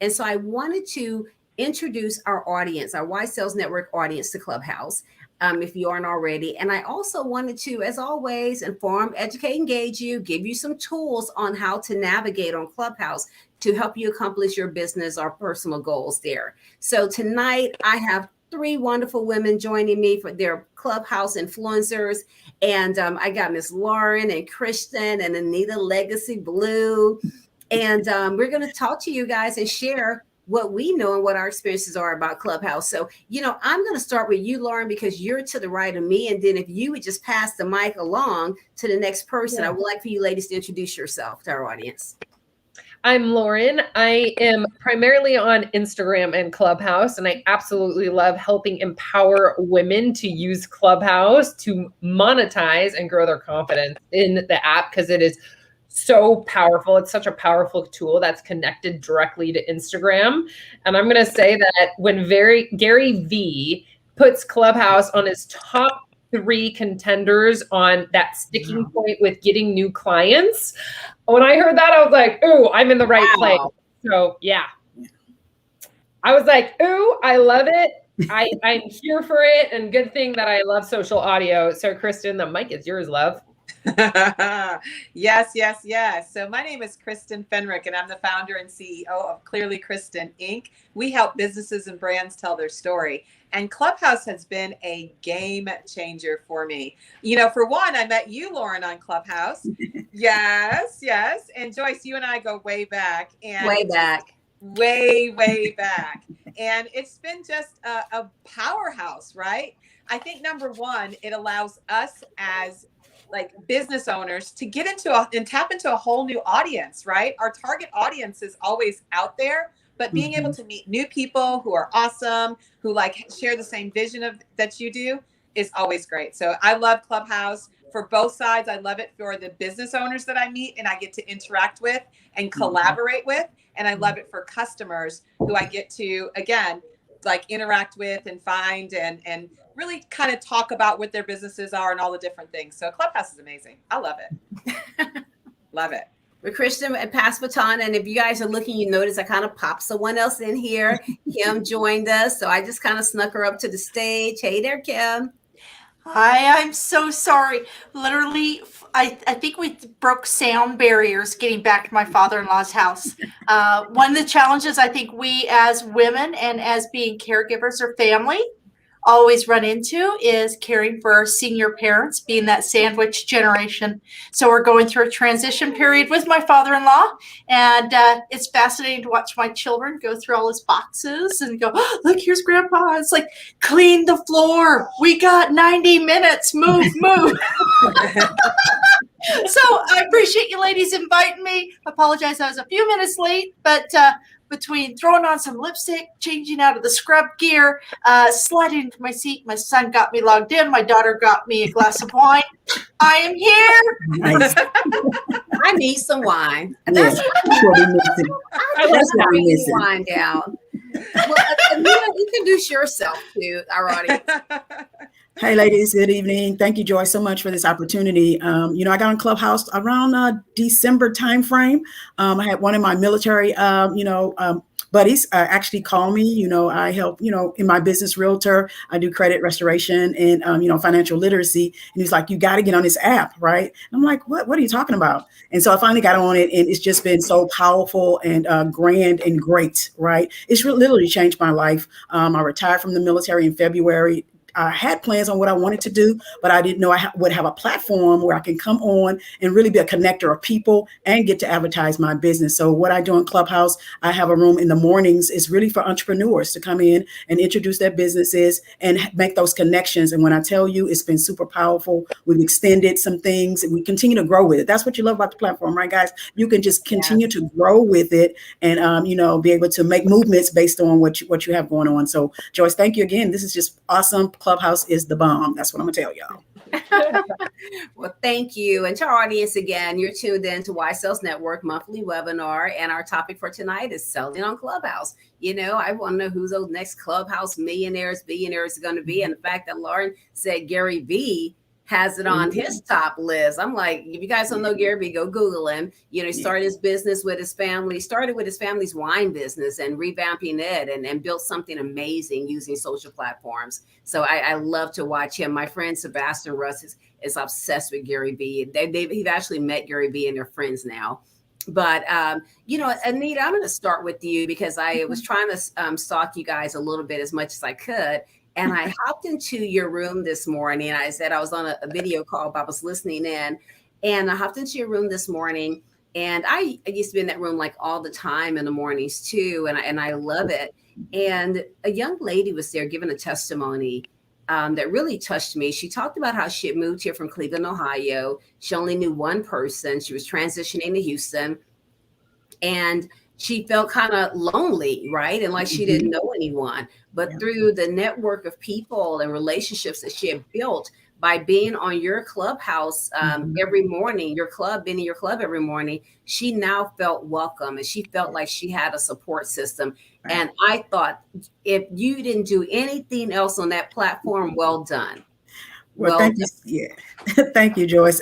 And so I wanted to introduce our audience, our Wise Sales Network audience to Clubhouse. If you aren't already. And I also wanted to, as always, inform, educate, engage you, give you some tools on how to navigate on Clubhouse to help you accomplish your business or personal goals there. So tonight I have 3 wonderful women joining me for their Clubhouse influencers. And I got Miss Lauren and Kristen and Anita Legacy Blue. And we're going to talk to you guys and share what we know and what our experiences are about Clubhouse. So, I'm going to start with you, Lauren, because you're to the right of me. And then if you would just pass the mic along to the next person, I would like for you ladies to introduce yourself to our audience. I'm Lauren. I am primarily on Instagram and Clubhouse, and I absolutely love helping empower women to use Clubhouse to monetize and grow their confidence in the app because it is so powerful. It's such a powerful tool that's connected directly to Instagram. And I'm going to say that when Gary V puts Clubhouse on his top 3 contenders on that sticking point with getting new clients, when I heard that, I was like, ooh, I'm in the right place. So yeah, I was like, ooh, I love it. I'm here for it. And good thing that I love social audio. So Kristen, the mic is yours, love. Yes. So my name is Kristen Fenrick, and I'm the founder and CEO of Clearly Kristen Inc. We help businesses and brands tell their story. And Clubhouse has been a game changer for me. For one, I met you, Lauren, on Clubhouse. Yes. And Joyce, you and I go way back. Way back. And it's been just a powerhouse, right? I think number one, it allows us as business owners to get into and tap into a whole new audience, right? Our target audience is always out there, but being able to meet new people who are awesome, who share the same vision that you do is always great. So I love Clubhouse for both sides. I love it for the business owners that I meet and I get to interact with and collaborate with. And I love it for customers who I get to, again, interact with and find and really kind of talk about what their businesses are and all the different things. So Clubhouse is amazing. I love it. Love it. With Kristen and pass baton. And if you guys are looking, you notice I kind of popped someone else in here. Kim joined us. So I just kind of snuck her up to the stage. Hey there, Kim. Hi, I'm so sorry. Literally, I think we broke sound barriers getting back to my father-in-law's house. One of the challenges I think we as women and as being caregivers or family always run into is caring for our senior parents, being that sandwich generation. So we're going through a transition period with my father-in-law, and it's fascinating to watch my children go through all his boxes and go, oh, look, here's grandpa. It's like, clean the floor. We got 90 minutes. Move. So I appreciate you ladies inviting me. Apologize, I was a few minutes late, but between throwing on some lipstick, changing out of the scrub gear, sliding into my seat, my son got me logged in, my daughter got me a glass of wine. I am here. Nice. I need some wine. That's what we're missing. That's what we're missing. Wine down. Well, Anita, introduce yourself to our audience. Hey, ladies, good evening. Thank you, Joy, so much for this opportunity. I got on Clubhouse around December timeframe. I had one of my military, buddies actually call me. I help, in my business realtor. I do credit restoration and, financial literacy. And he's like, you got to get on this app, right? And I'm like, what are you talking about? And so I finally got on it, and it's just been so powerful and grand and great, right? It's literally changed my life. I retired from the military in February. I had plans on what I wanted to do, but I didn't know I would have a platform where I can come on and really be a connector of people and get to advertise my business. So what I do in Clubhouse, I have a room in the mornings. It's really for entrepreneurs to come in and introduce their businesses and make those connections. And when I tell you, it's been super powerful. We've extended some things and we continue to grow with it. That's what you love about the platform, right, guys? You can just continue to grow with it and, be able to make movements based on what you have going on. So Joyce, thank you again. This is just awesome. Clubhouse is the bomb. That's what I'm gonna tell y'all. Well, thank you. And to our audience again, you're tuned in to Wise Sales Network monthly webinar. And our topic for tonight is selling on Clubhouse. I want to know who those next Clubhouse millionaires, billionaires are going to be. And the fact that Lauren said Gary V has it on his top list. I'm like, if you guys don't know Gary Vee, go Google him. You know, he started his business with his family, started with his family's wine business and revamping it and built something amazing using social platforms. So I love to watch him. My friend Sebastian Russ is obsessed with Gary Vee. He've actually met Gary Vee and they're friends now. But, you know, Anita, I'm going to start with you because I was trying to stalk you guys a little bit as much as I could. And I hopped into your room this morning. I said I was on a video call, but I was listening in. And I hopped into your room this morning. And I used to be in that room like all the time in the mornings too. And I love it. And a young lady was there giving a testimony that really touched me. She talked about how she had moved here from Cleveland, Ohio. She only knew one person. She was transitioning to Houston. And she felt kind of lonely, right? And like she didn't know anyone. But through the network of people and relationships that she had built by being on your Clubhouse every morning, being in your club every morning, she now felt welcome and she felt like she had a support system. Right. And I thought, if you didn't do anything else on that platform, well done. Well, thank you. Yeah. Thank you, Joyce.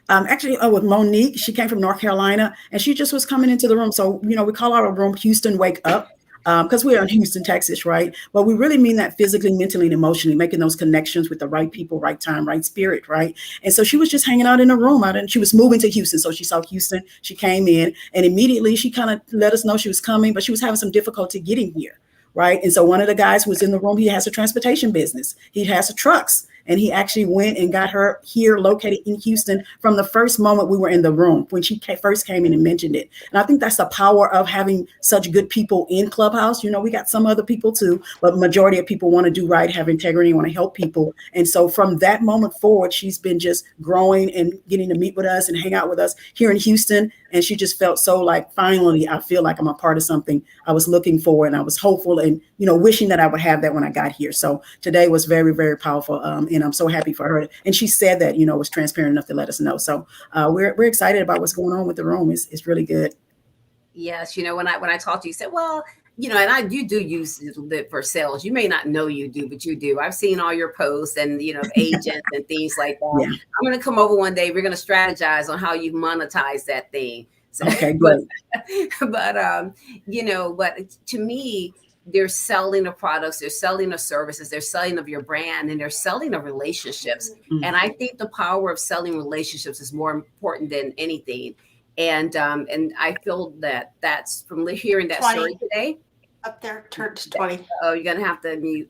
Actually, with Monique, she came from North Carolina and she just was coming into the room. So, you know, we call our room Houston Wake Up because we're in Houston, Texas, right? But we really mean that physically, mentally, and emotionally, making those connections with the right people, right time, right spirit, right? And so she was just hanging out in the room and she was moving to Houston. So she saw Houston, she came in and immediately she kind of let us know she was coming, but she was having some difficulty getting here, right? And so one of the guys who was in the room, he has a transportation business. He has trucks. And he actually went and got her here located in Houston from the first moment we were in the room when she first came in and mentioned it. And I think that's the power of having such good people in Clubhouse. You know, we got some other people too, but majority of people want to do right, have integrity, want to help people. And so from that moment forward, she's been just growing and getting to meet with us and hang out with us here in Houston. And she just felt so like, finally, I feel like I'm a part of something I was looking for. And I was hopeful and, you know, wishing that I would have that when I got here. So today was very, very powerful. And I'm so happy for her. And she said that, you know, was transparent enough to let us know. So we're excited about what's going on with the room. It's really good. Yes. You know, when I talked to you, said, well, you know, and you do use it a little bit for sales. You may not know you do, but you do. I've seen all your posts and, you know, agents and things like that. Yeah. I'm going to come over one day. We're going to strategize on how you monetize that thing. So, okay, great. but you know, but to me, they're selling of products, they're selling of services, they're selling of your brand, and they're selling of relationships. Mm-hmm. And I think the power of selling relationships is more important than anything. And I feel that that's from hearing that 20. Story today. Up there, turned to 20. Oh, you're gonna have to mute.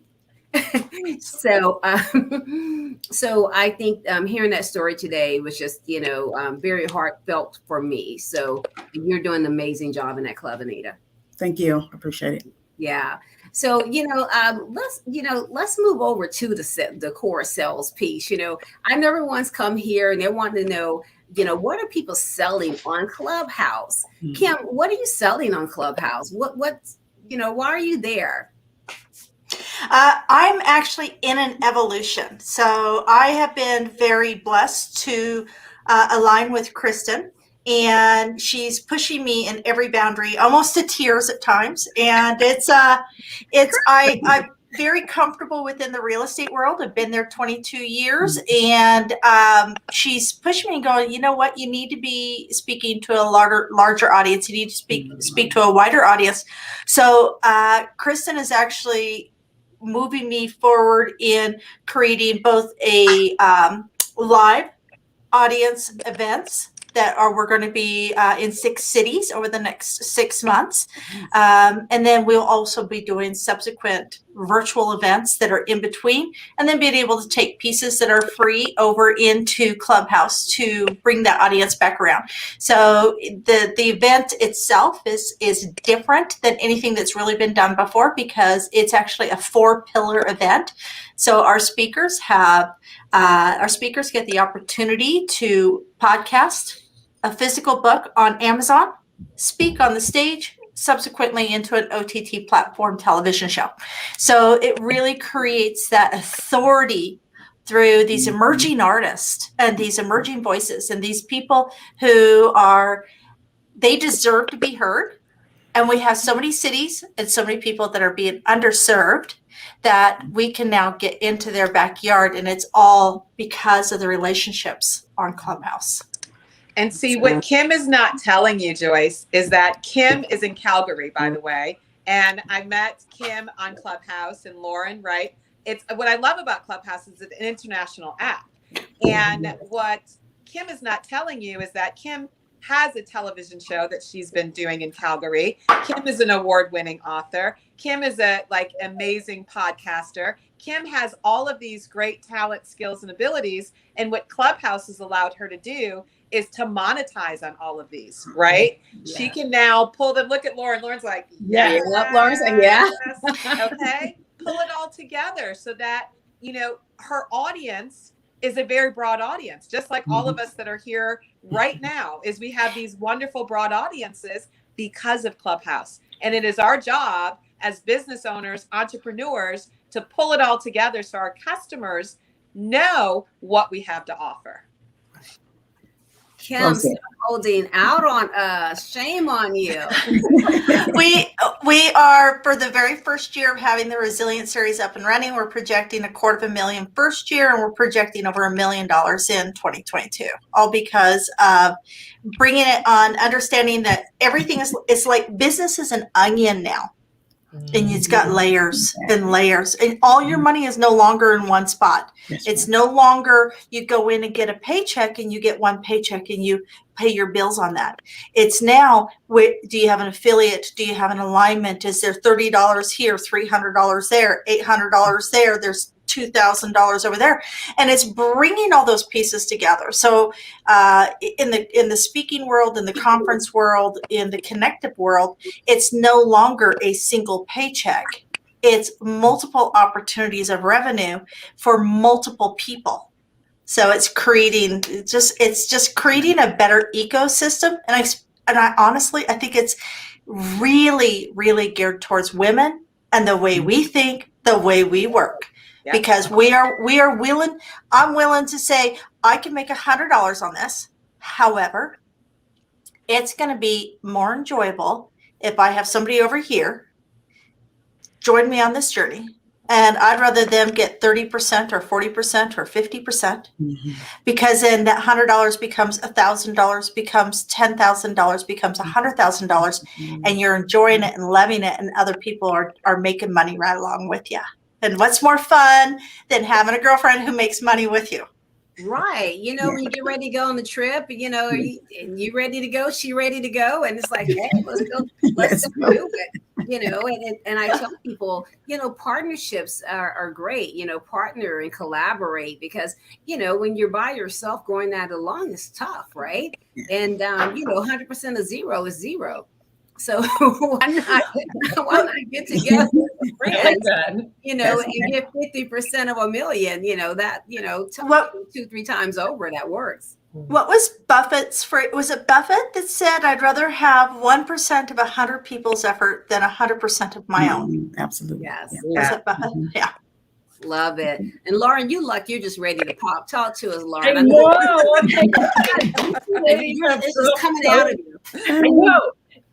So I think hearing that story today was just, you know, very heartfelt for me. So you're doing an amazing job in that club, Anita. Thank you. I appreciate it. Yeah. So, you know, let's move over to the core sales piece. You know, I never once come here and they want to know, you know, what are people selling on Clubhouse? Mm-hmm. Kim, what are you selling on Clubhouse? What's, you know, why are you there? I'm actually in an evolution. So I have been very blessed to align with Kristen. And she's pushing me in every boundary, almost to tears at times. And I'm very comfortable within the real estate world. I've been there 22 years, and she's pushing me and going, you know what? You need to be speaking to a larger audience. You need to speak to a wider audience. So Kristen is actually moving me forward in creating both a live audience events that we're going to be in 6 cities over the next 6 months. And then we'll also be doing subsequent virtual events that are in between, and then being able to take pieces that are free over into Clubhouse to bring that audience back around. So the event itself is different than anything that's really been done before, because it's actually a 4-pillar event. So our speakers get the opportunity to podcast a physical book on Amazon, speak on the stage, subsequently into an OTT platform television show. So it really creates that authority through these emerging artists and these emerging voices and these people who they deserve to be heard. And we have so many cities and so many people that are being underserved. that we can now get into their backyard, and it's all because of the relationships on Clubhouse. And see, what Kim is not telling you, Joyce, is that Kim is in Calgary, by the way. And I met Kim on Clubhouse and Lauren, right? It's what I love about Clubhouse is it's an international app. And what Kim is not telling you is that Kim has a television show that she's been doing in Calgary. Kim is an award-winning author. Kim is a amazing podcaster. Kim has all of these great talent, skills, and abilities. And what Clubhouse has allowed her to do is to monetize on all of these, right? Yeah. She can now pull them. Look at Lauren. Lauren's like, yes. Lauren's like, yeah. Okay. Pull it all together so that, her audience is a very broad audience, just like all of us that are here right now, is we have these wonderful broad audiences because of Clubhouse. And it is our job as business owners, entrepreneurs, to pull it all together so our customers know what we have to offer. Kim's holding out on us. Shame on you. We are, for the very first year of having the Resilient Series up and running, we're projecting $250,000 first year, and we're projecting over $1 million in 2022. All because of bringing it on, understanding that everything is like business is an onion now. And it's got layers and layers, and all your money is no longer in one spot. It's no longer you go in and get a paycheck and you get one paycheck and you pay your bills on that. It's now, do you have an affiliate? Do you have an alignment? Is there $30 here, $300 there, $800 there? There's $2,000 over there, and it's bringing all those pieces together. So in the speaking world, in the conference world, in the connective world, it's no longer a single paycheck. It's multiple opportunities of revenue for multiple people. So it's creating just creating a better ecosystem. And I honestly, I think it's really, really geared towards women and the way we think, the way we work. Because we are willing, I'm willing to say I can make $100 on this. However, it's going to be more enjoyable if I have somebody over here join me on this journey. And I'd rather them get 30% or 40% or 50%, because then that $100 becomes $1,000, becomes $10,000, becomes $100,000, and you're enjoying it and loving it, and other people are making money right along with you. And what's more fun than having a girlfriend who makes money with you? Right. When you get ready to go on the trip, you ready to go, she ready to go. And it's like, hey, let's go do it. And I tell people, partnerships are great, partner and collaborate, because, when you're by yourself going that alone, it's tough. Right. And, 100% of zero is zero. So why not get together with friends, and get 50% of $1 million, that, 2-3 times over, that works. What was Buffett's phrase? Was it Buffett that said, I'd rather have 1% of 100 people's effort than 100% of my own? Absolutely. Yes. Was it Buffett? Yeah. Love it. And Lauren, you're just ready to pop. Talk to us, Lauren. I know. It's just coming out of you. I know.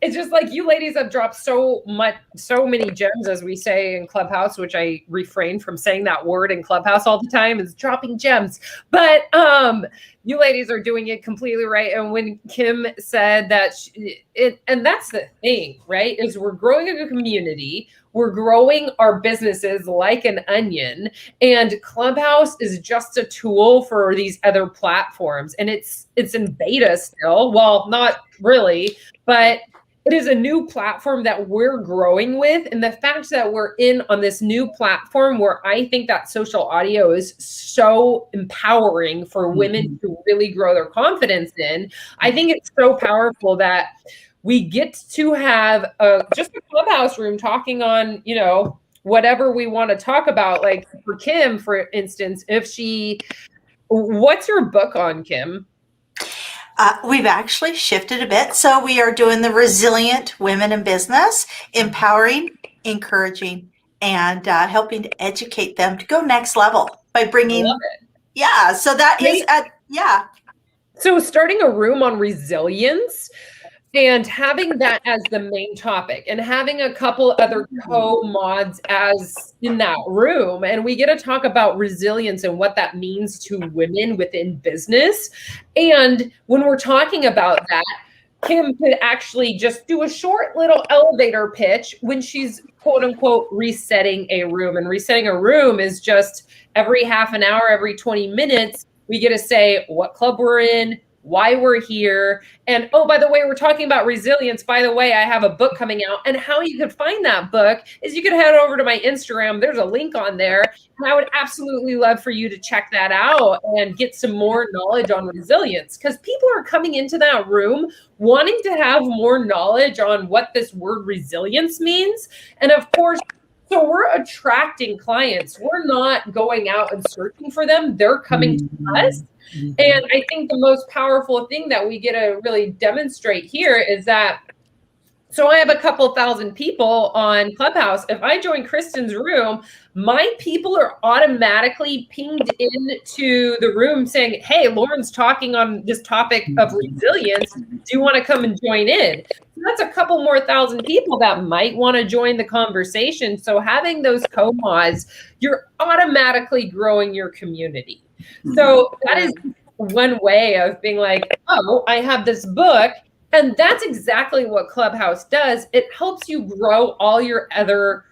It's just like you ladies have dropped so many gems, as we say in Clubhouse, which I refrain from saying that word in Clubhouse all the time, is dropping gems. But you ladies are doing it completely right. And when Kim said that, and that's the thing, right, is we're growing a community. We're growing our businesses like an onion, and Clubhouse is just a tool for these other platforms. And it's in beta still. Well, not really, but it is a new platform that we're growing with. And the fact that we're in on this new platform, where I think that social audio is so empowering for women to really grow their confidence in, I think it's so powerful that we get to have just a Clubhouse room talking on, whatever we want to talk about. Like for Kim, for instance, what's your book on, Kim? We've actually shifted a bit. So we are doing the Resilient Women in Business, empowering, encouraging, and helping to educate them to go next level by bringing. I love it. Yeah. So that is, So starting a room on resilience And having that as the main topic and having a couple other co-mods as in that room. And we get to talk about resilience and what that means to women within business. And when we're talking about that, Kim could actually just do a short little elevator pitch when she's quote unquote resetting a room. And resetting a room is just every half an hour, every 20 minutes, we get to say what club we're in, why we're here. And oh, by the way, we're talking about resilience. By the way, I have a book coming out. And how you could find that book is you could head over to my Instagram. There's a link on there. And I would absolutely love for you to check that out and get some more knowledge on resilience, because people are coming into that room wanting to have more knowledge on what this word resilience means. And of course, so we're attracting clients. We're not going out and searching for them. They're coming to us. And I think the most powerful thing that we get to really demonstrate here is that, so I have a couple thousand people on Clubhouse. If I join Kristen's room, my people are automatically pinged into the room saying, hey, Lauren's talking on this topic of resilience. Do you want to come and join in? That's a couple more thousand people that might want to join the conversation. So having those co-mods, you're automatically growing your community. So that is one way of being like, oh, I have this book. And that's exactly what Clubhouse does. It helps you grow all your other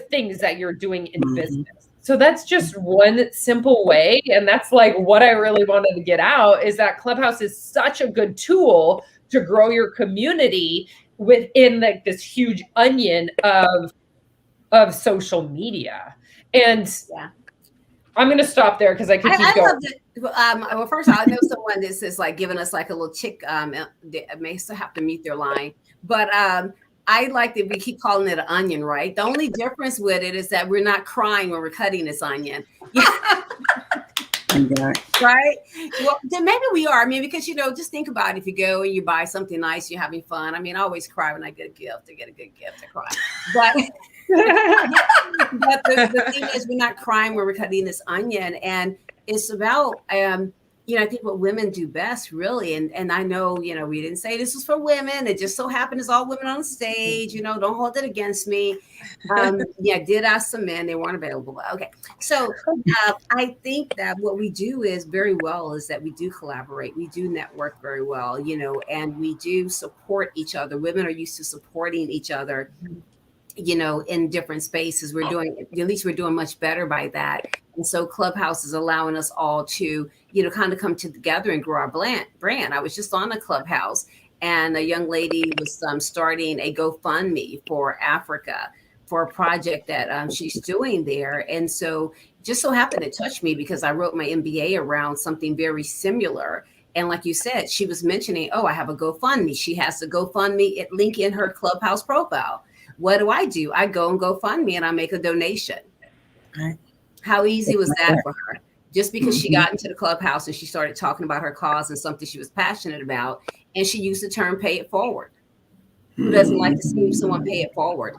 things that you're doing in business. So that's just one simple way. And that's like what I really wanted to get out, is that Clubhouse is such a good tool to grow your community within like this huge onion of social media. And I'm going to stop there because I could keep going. Well, first I know someone that is like giving us like a little chick. They may still have to mute their line, but I like that we keep calling it an onion, right? The only difference with it is that we're not crying when we're cutting this onion. Right? Well, then maybe we are. I mean, because, just think about it. If you go and you buy something nice, you're having fun. I mean, I always cry when I get a gift. I get a good gift, I cry. But the thing is, we're not crying when we're cutting this onion. And it's about, I think what women do best, really. And I know, we didn't say this was for women. It just so happened it's all women on the stage. Don't hold it against me. Did ask some men. They weren't available. Okay. So I think that what we do is very well is that we do collaborate. We do network very well, and we do support each other. Women are used to supporting each other, in different spaces. We're doing much better by that. And so Clubhouse is allowing us all to, kind of come together and grow our brand. I was just on a Clubhouse and a young lady was starting a GoFundMe for Africa for a project that she's doing there. And so just so happened it touched me because I wrote my MBA around something very similar. And like you said, she was mentioning, oh, I have a GoFundMe. She has a GoFundMe link in her Clubhouse profile. What do? I go and GoFundMe and I make a donation. Right. How easy was that for her? Just because she got into the Clubhouse and she started talking about her cause and something she was passionate about, and she used the term "pay it forward." Who doesn't like to see someone pay it forward?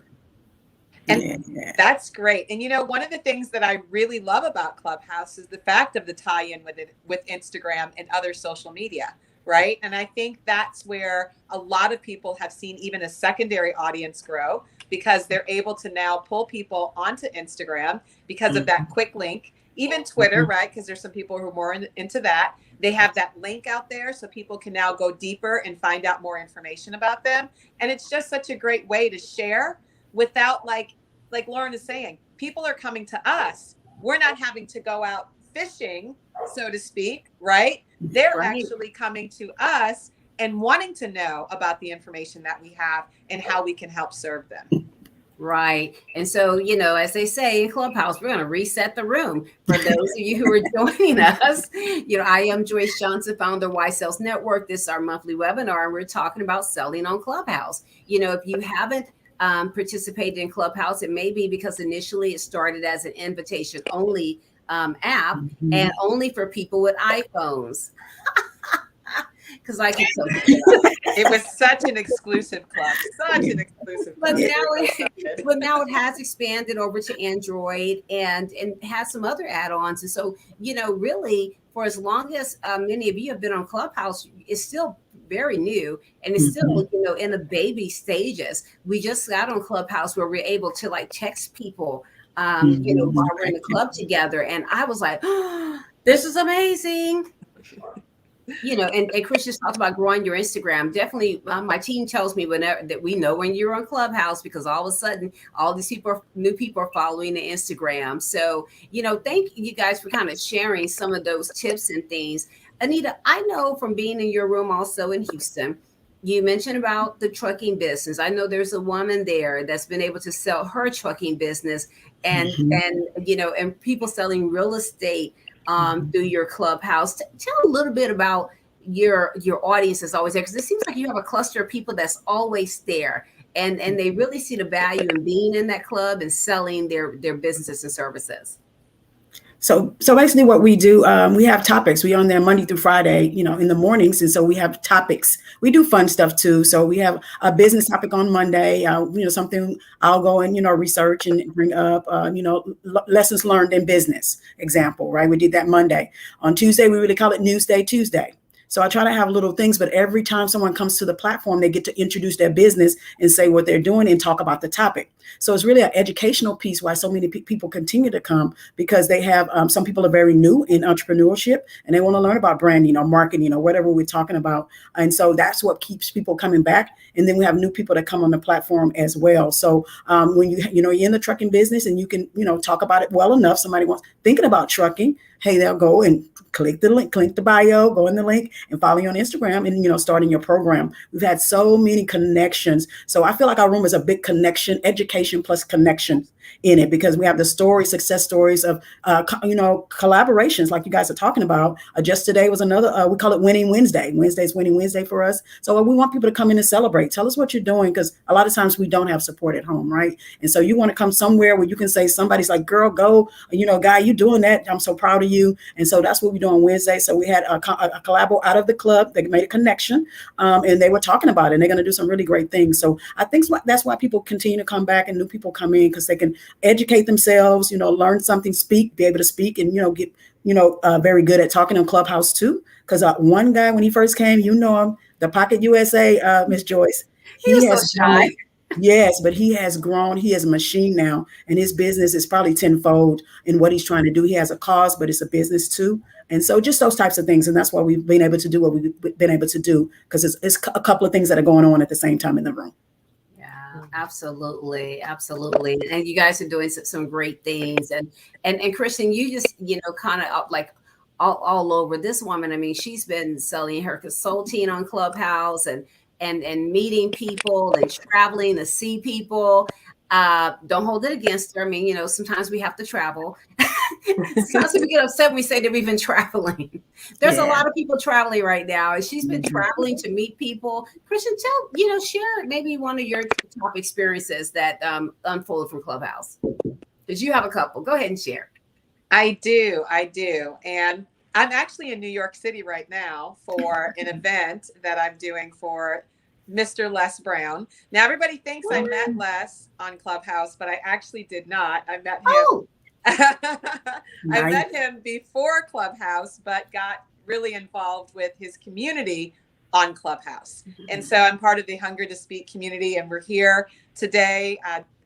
And that's great. And one of the things that I really love about Clubhouse is the fact of the tie-in with Instagram and other social media, right? And I think that's where a lot of people have seen even a secondary audience grow, because they're able to now pull people onto Instagram because of that quick link, even Twitter, right? Because there's some people who are more into that. They have that link out there so people can now go deeper and find out more information about them. And it's just such a great way to share without, like Lauren is saying, people are coming to us. We're not having to go out fishing, so to speak, right? They're actually coming to us and wanting to know about the information that we have and how we can help serve them. Right. And so, as they say in Clubhouse, we're going to reset the room. For those of you who are joining us, I am Joyce Johnson, founder of Why Sales Network. This is our monthly webinar, and we're talking about selling on Clubhouse. If you haven't participated in Clubhouse, it may be because initially it started as an invitation only app and only for people with iPhones. Because I can tell you, it was such an exclusive club, but now it has expanded over to Android and has some other add-ons. And so, really, for as long as many of you have been on Clubhouse, it's still very new, and it's still, you know, in the baby stages. We just got on Clubhouse where we're able to like text people, you know, while we're in the club together. And I was like, oh, this is amazing. You know, and Chris just talked about growing your Instagram. Definitely, my team tells me whenever that we know when you're on Clubhouse, because all of a sudden, all these new people are following the Instagram. So, you know, thank you guys for kind of sharing some of those tips and things. Anita, I know from being in your room also in Houston, you mentioned about the trucking business. I know there's a woman there that's been able to sell her trucking business, and you know, and people selling real estate through your Clubhouse. Tell a little bit about your audience is always there, because it seems like you have a cluster of people that's always there, and they really see the value in being in that club and selling their businesses and services. So basically what we do, we have topics. We on there Monday through Friday, you know, in the mornings. And so we have topics. We do fun stuff too. So we have a business topic on Monday, you know, something I'll go and, you know, research and bring up, you know, lessons learned in business example, right? We did that Monday. On Tuesday, we really call it Newsday Tuesday. So I try to have little things, but every time someone comes to the platform, they get to introduce their business and say what they're doing and talk about the topic. So it's really an educational piece why so many people continue to come, because they have, some people are very new in entrepreneurship and they want to learn about branding or marketing or whatever we're talking about. And so that's what keeps people coming back. And then we have new people that come on the platform as well. So when you know, you're in the trucking business and you can, you know, talk about it well enough, somebody wants thinking about trucking, hey, they'll go and click the link, click the bio, go in the link and follow you on Instagram and, you know, starting your program. We've had so many connections. So I feel like our room is a big connection, education plus connection in it, because we have the stories, success stories of, you know, collaborations like you guys are talking about. Just today was another, we call it Winning Wednesday. Wednesday's Winning Wednesday for us. So we want people to come in and celebrate. Tell us what you're doing, because a lot of times we don't have support at home, right? And so you want to come somewhere where you can say, somebody's like, girl, go, you know, guy, you doing that. I'm so proud of you. And so that's what we do on Wednesday. So we had a collabo out of the club. They made a connection and they were talking about it, and they're going to do some really great things. So I think that's why people continue to come back and new people come in, because they can educate themselves, you know, learn something, speak, be able to speak, and, you know, get, you know, very good at talking on Clubhouse too. Because one guy, when he first came, you know him, the Pocket USA, Miss Joyce, he was so shy. Yes, but he has grown. He is a machine now, and his business is probably tenfold in what he's trying to do. He has a cause, but it's a business too. And so just those types of things. And that's why we've been able to do what we've been able to do, because it's a couple of things that are going on at the same time in the room. Absolutely. Absolutely. And you guys are doing some great things. And Kristen, you just, you know, kind of like all over this woman. I mean, she's been selling her consulting on Clubhouse and meeting people and traveling to see people. Don't hold it against her. I mean, you know, sometimes we have to travel. Sometimes we get upset when we say that we've been traveling. There's a lot of people traveling right now, and she's been traveling to meet people. Christian, share maybe one of your top experiences that unfolded from Clubhouse, because you have a couple. Go ahead and share. I do. And I'm actually in New York City right now for an event that I'm doing for Mr. Les Brown. Now, everybody thinks I met Les on Clubhouse, but I actually did not. I met him. I met him before Clubhouse, but got really involved with his community on Clubhouse. And so I'm part of the Hunger to Speak community, and we're here today,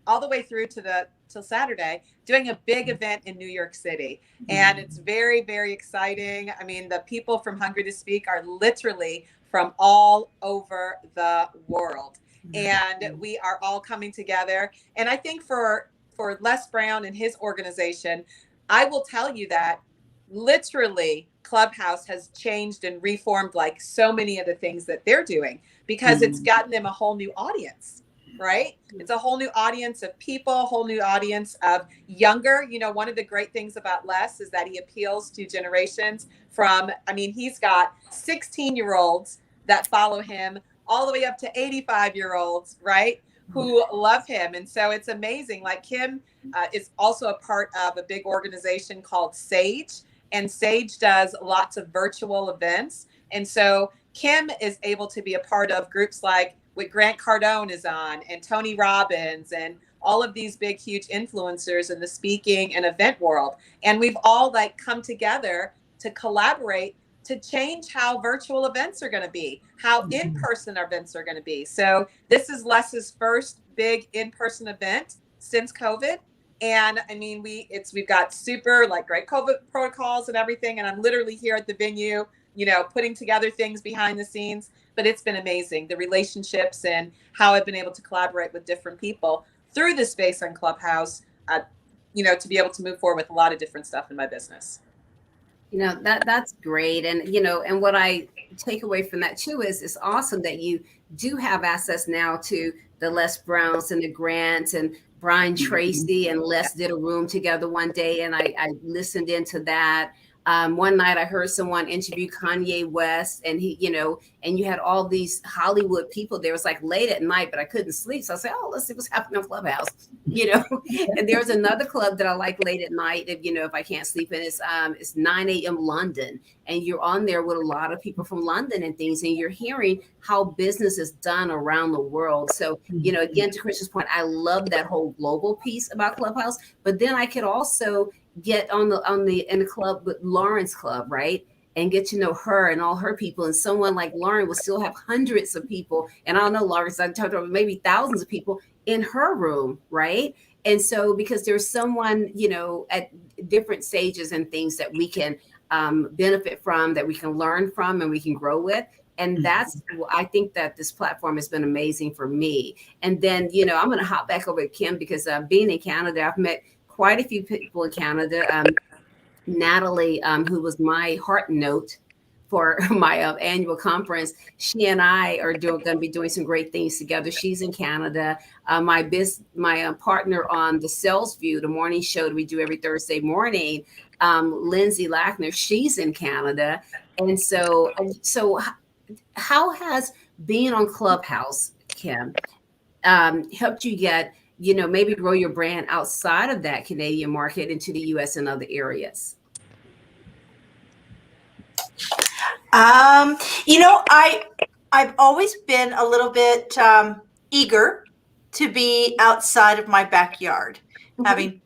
all the way through till Saturday, doing a big event in New York City. And it's very, very exciting. I mean, the people from Hunger to Speak are literally from all over the world. And we are all coming together. And I think for Les Brown and his organization, I will tell you that literally Clubhouse has changed and reformed like so many of the things that they're doing, because it's gotten them a whole new audience, right? It's a whole new audience of people, a whole new audience of younger. You know, one of the great things about Les is that he appeals to generations from, I mean, he's got 16-year-olds that follow him all the way up to 85-year-olds, right? Who love him. And so it's amazing. Like Kim is also a part of a big organization called Sage, and Sage does lots of virtual events. And so Kim is able to be a part of groups like what Grant Cardone is on, and Tony Robbins, and all of these big, huge influencers in the speaking and event world. And we've all like come together to collaborate to change how virtual events are going to be, how in-person events are going to be. So this is Les's first big in-person event since COVID. And I mean, we've got super like great COVID protocols and everything. And I'm literally here at the venue, you know, putting together things behind the scenes, but it's been amazing. The relationships and how I've been able to collaborate with different people through this space on Clubhouse, you know, to be able to move forward with a lot of different stuff in my business. You know, that's great. And, you know, and what I take away from that too is it's awesome that you do have access now to the Les Browns and the Grants and Brian Tracy and Les did a room together one day. And I listened into that. One night I heard someone interview Kanye West and he, you know, and you had all these Hollywood people there. It was like late at night, but I couldn't sleep. So I said, oh, let's see what's happening on Clubhouse, you know. And there's another club that I like late at night, if, you know, if I can't sleep. And it's 9 a.m. London. And you're on there with a lot of people from London and things. And you're hearing how business is done around the world. So, you know, again, to Christian's point, I love that whole global piece about Clubhouse. But then I could also get in the club with Lauren's club, right? And get to know her and all her people. And someone like Lauren will still have hundreds of people. And I don't know, Lauren, I talked about maybe thousands of people in her room, right? And so because there's someone, you know, at different stages and things that we can benefit from, that we can learn from and we can grow with. And that's, I think that this platform has been amazing for me. And then, you know, I'm going to hop back over to Kim because being in Canada, I've met quite a few people in Canada. Natalie, who was my heart note for my annual conference, she and I are going to be doing some great things together. She's in Canada. My partner on the Sales View, the morning show that we do every Thursday morning, Lindsay Lackner, she's in Canada. And so how has being on Clubhouse, Kim, helped you get, you know, maybe grow your brand outside of that Canadian market into the US and other areas? You know, I've always been a little bit eager to be outside of my backyard. I think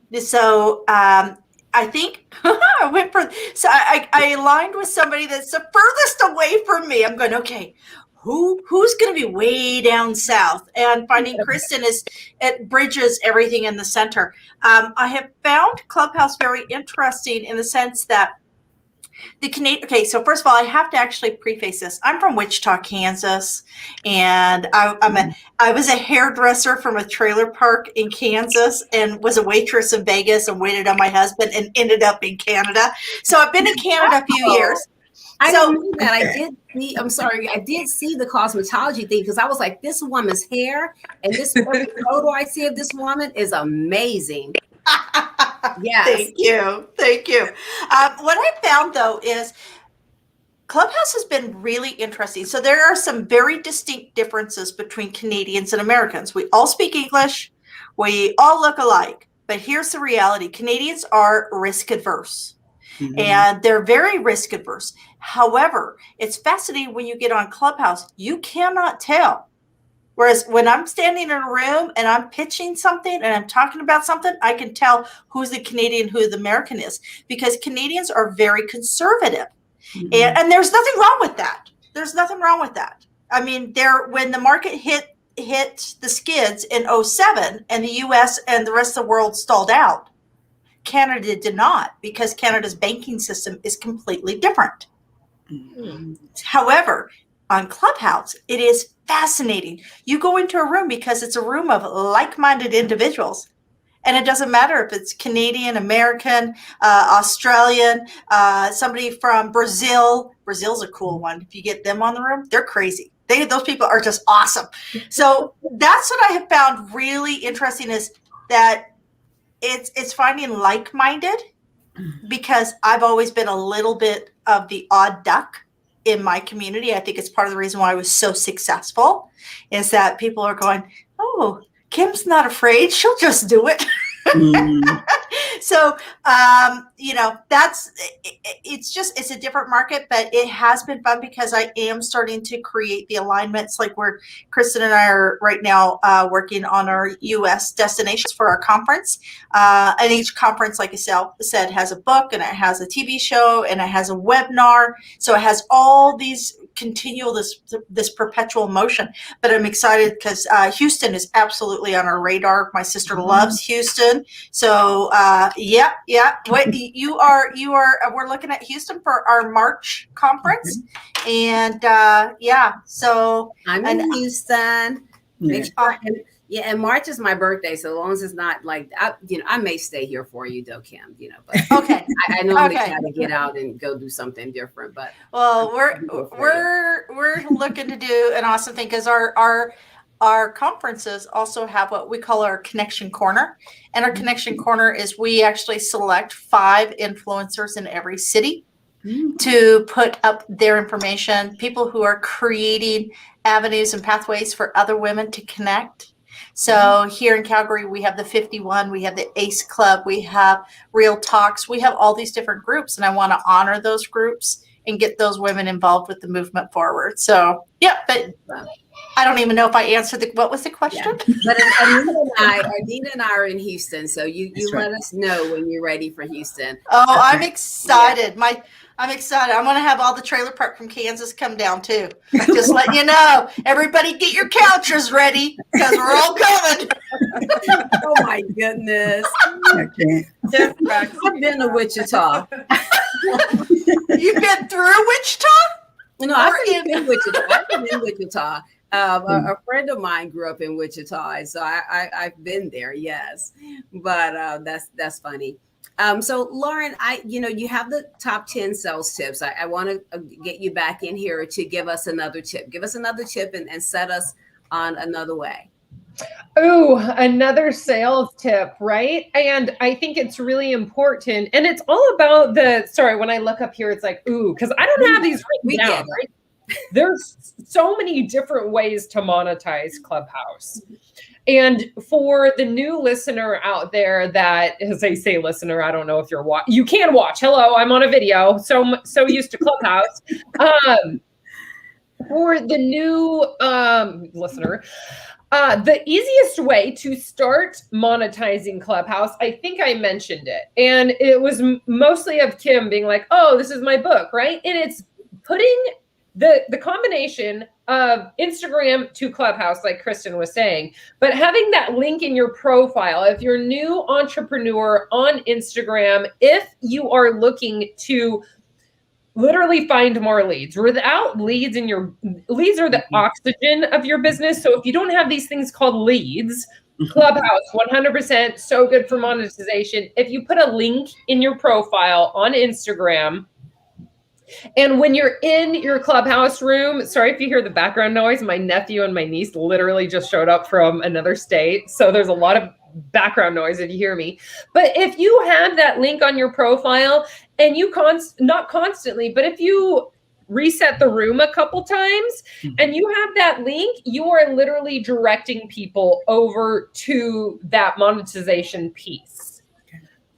I aligned with somebody that's the furthest away from me. I'm going, okay, who's going to be way down south? And finding Kristen it bridges everything in the center. I have found Clubhouse very interesting in the sense that okay, so first of all, I have to actually preface this. I'm from Wichita, Kansas, and I was a hairdresser from a trailer park in Kansas and was a waitress in Vegas and waited on my husband and ended up in Canada. So I've been in Canada a few years. I don't know that. I did see the cosmetology thing because I was like, this woman's hair and this photo I see of this woman is amazing. Yes. Thank you. What I found though is Clubhouse has been really interesting. So there are some very distinct differences between Canadians and Americans. We all speak English. We all look alike. But here's the reality. Canadians are risk adverse. Mm-hmm. And they're very risk adverse. However, it's fascinating when you get on Clubhouse, you cannot tell. Whereas when I'm standing in a room and I'm pitching something and I'm talking about something, I can tell who's the Canadian, who the American is, because Canadians are very conservative. Mm-hmm. And there's nothing wrong with that. There's nothing wrong with that. I mean, when the market hit the skids in 2007 and the US and the rest of the world stalled out, Canada did not, because Canada's banking system is completely different. Mm-hmm. However, on Clubhouse, it is fascinating. You go into a room because it's a room of like-minded individuals. And it doesn't matter if it's Canadian, American, Australian, somebody from Brazil. Brazil's a cool one. If you get them on the room, they're crazy. Those people are just awesome. So that's what I have found really interesting, is that it's finding like-minded, because I've always been a little bit of the odd duck in my community. I think it's part of the reason why I was so successful, is that people are going, oh, Kim's not afraid. She'll just do it. Mm. So, it's a different market, but it has been fun because I am starting to create the alignments, like where Kristen and I are right now working on our U.S. destinations for our conference. And each conference, like I said, has a book and it has a TV show and it has a webinar. So it has all these continual, this perpetual motion. But I'm excited because Houston is absolutely on our radar. My sister loves Houston. So we're looking at Houston for our March conference. And so I'm in Houston. Yeah. And March is my birthday, so as long as it's not like I may stay here for you, though, Kim. But okay, I know I'm excited to get out and go do something different. But we're looking to do an awesome thing because our conferences also have what we call our connection corner, and our connection corner is we actually select 5 influencers in every city to put up their information, people who are creating avenues and pathways for other women to connect. So here in Calgary, we have the 51, we have the ACE Club, we have Real Talks, we have all these different groups, and I want to honor those groups and get those women involved with the movement forward. So, but I don't even know if I answered what was the question? Yeah. But Adina and I are in Houston, so you let us know when you're ready for Houston. Oh, I'm excited. I'm excited. I'm going to have all the trailer park from Kansas come down too. Just letting you know, everybody get your couches ready because we're all coming. Oh my goodness. Okay. I've been to Wichita. You've been through Wichita? No, I've been in Wichita. A friend of mine grew up in Wichita, so I've been there, yes. But that's funny. So Lauren, you have the top 10 sales tips. I want to get you back in here to give us another tip. Give us another tip and set us on another way. Oh, another sales tip, right? And I think it's really important. And it's all about when I look up here, it's like, because I don't have these written down, right? There's so many different ways to monetize Clubhouse. And for the new listener out there that, as I say listener, I don't know if you're you can watch. Hello, I'm on a video. So used to Clubhouse. For the new listener, the easiest way to start monetizing Clubhouse, I think I mentioned it. And it was mostly of Kim being like, oh, this is my book, right? And it's putting the combination of Instagram to Clubhouse, like Kristen was saying, but having that link in your profile. If you're a new entrepreneur on Instagram, if you are looking to literally find more leads, without leads leads are the oxygen of your business. So if you don't have these things called leads, Clubhouse 100% so good for monetization. If you put a link in your profile on Instagram, and when you're in your Clubhouse room, sorry if you hear the background noise, my nephew and my niece literally just showed up from another state. So there's a lot of background noise if you hear me. But if you have that link on your profile and you not constantly, but if you reset the room a couple times and you have that link, you are literally directing people over to that monetization piece.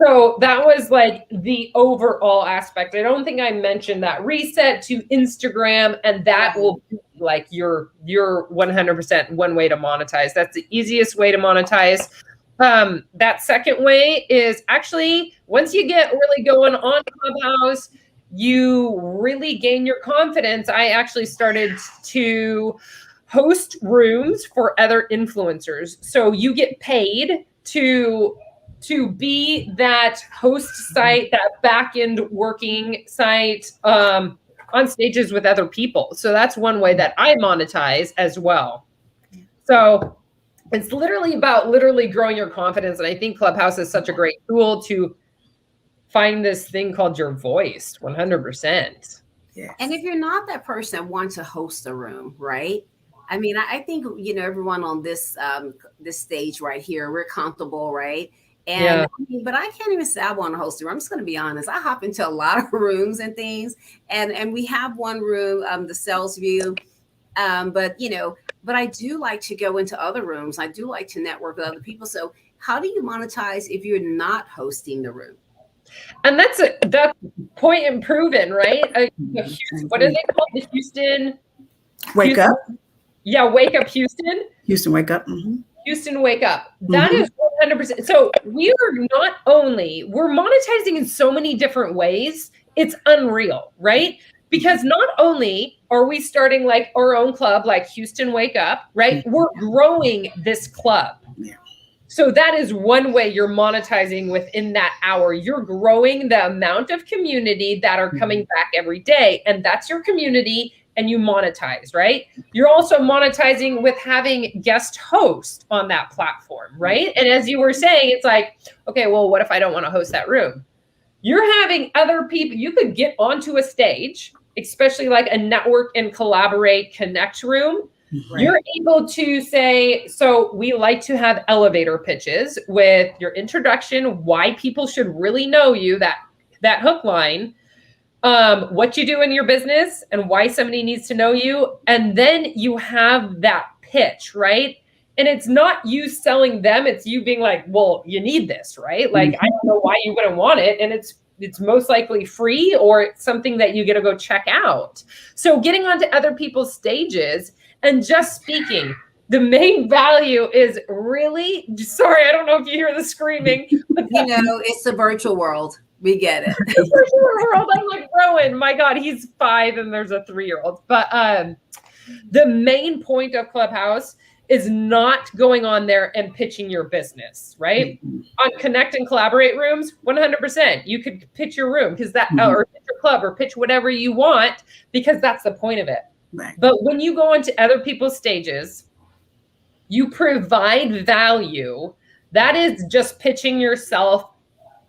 So that was like the overall aspect. I don't think I mentioned that. Reset to Instagram, and that will be like your 100% one way to monetize. That's the easiest way to monetize. That second way is actually, once you get really going on Clubhouse, you really gain your confidence. I actually started to host rooms for other influencers. So you get paid to be that host site, that back-end working site on stages with other people. So that's one way that I monetize as well. So it's literally about growing your confidence. And I think Clubhouse is such a great tool to find this thing called your voice, 100%. Yes. And if you're not that person that wants to host a room, right? I mean, I think, everyone on this stage right here, we're comfortable, right? And but I can't even say I want to host a room. I'm just going to be honest. I hop into a lot of rooms and things, and we have one room, the Sales View, but but I do like to go into other rooms. I do like to network with other people. So how do you monetize if you're not hosting the room? And that's point and proven, right? What are they called? The Houston Wake Up. Yeah, Wake Up Houston. Houston Wake Up. Mm-hmm. Houston Wake Up. That is 100%. So we're monetizing in so many different ways. It's unreal, right? Because not only are we starting like our own club, like Houston Wake Up, right? We're growing this club. Yeah. So that is one way you're monetizing within that hour. You're growing the amount of community that are coming back every day. And that's your community, and you monetize, right? You're also monetizing with having guest hosts on that platform, right? And as you were saying, it's like, okay, well, what if I don't want to host that room? You're having other people, you could get onto a stage, especially like a network and collaborate connect room. Right. You're able to say, so we like to have elevator pitches with your introduction, why people should really know you, that hook line, what you do in your business and why somebody needs to know you. And then you have that pitch, right? And it's not you selling them, it's you being like, well, you need this, right? Like, I don't know why you wouldn't want it. And it's most likely free, or it's something that you get to go check out. So getting onto other people's stages and just speaking, the main value is really, sorry, I don't know if you hear the screaming. But it's the virtual world. We get it. It's the virtual world. I'm like, Rowan, my God, he's 5 and there's a 3-year-old. But the main point of Clubhouse is not going on there and pitching your business, right? On connect and collaborate rooms, 100%. You could pitch your room because or pitch your club or pitch whatever you want, because that's the point of it. Right. But when you go into other people's stages, you provide value. That is just pitching yourself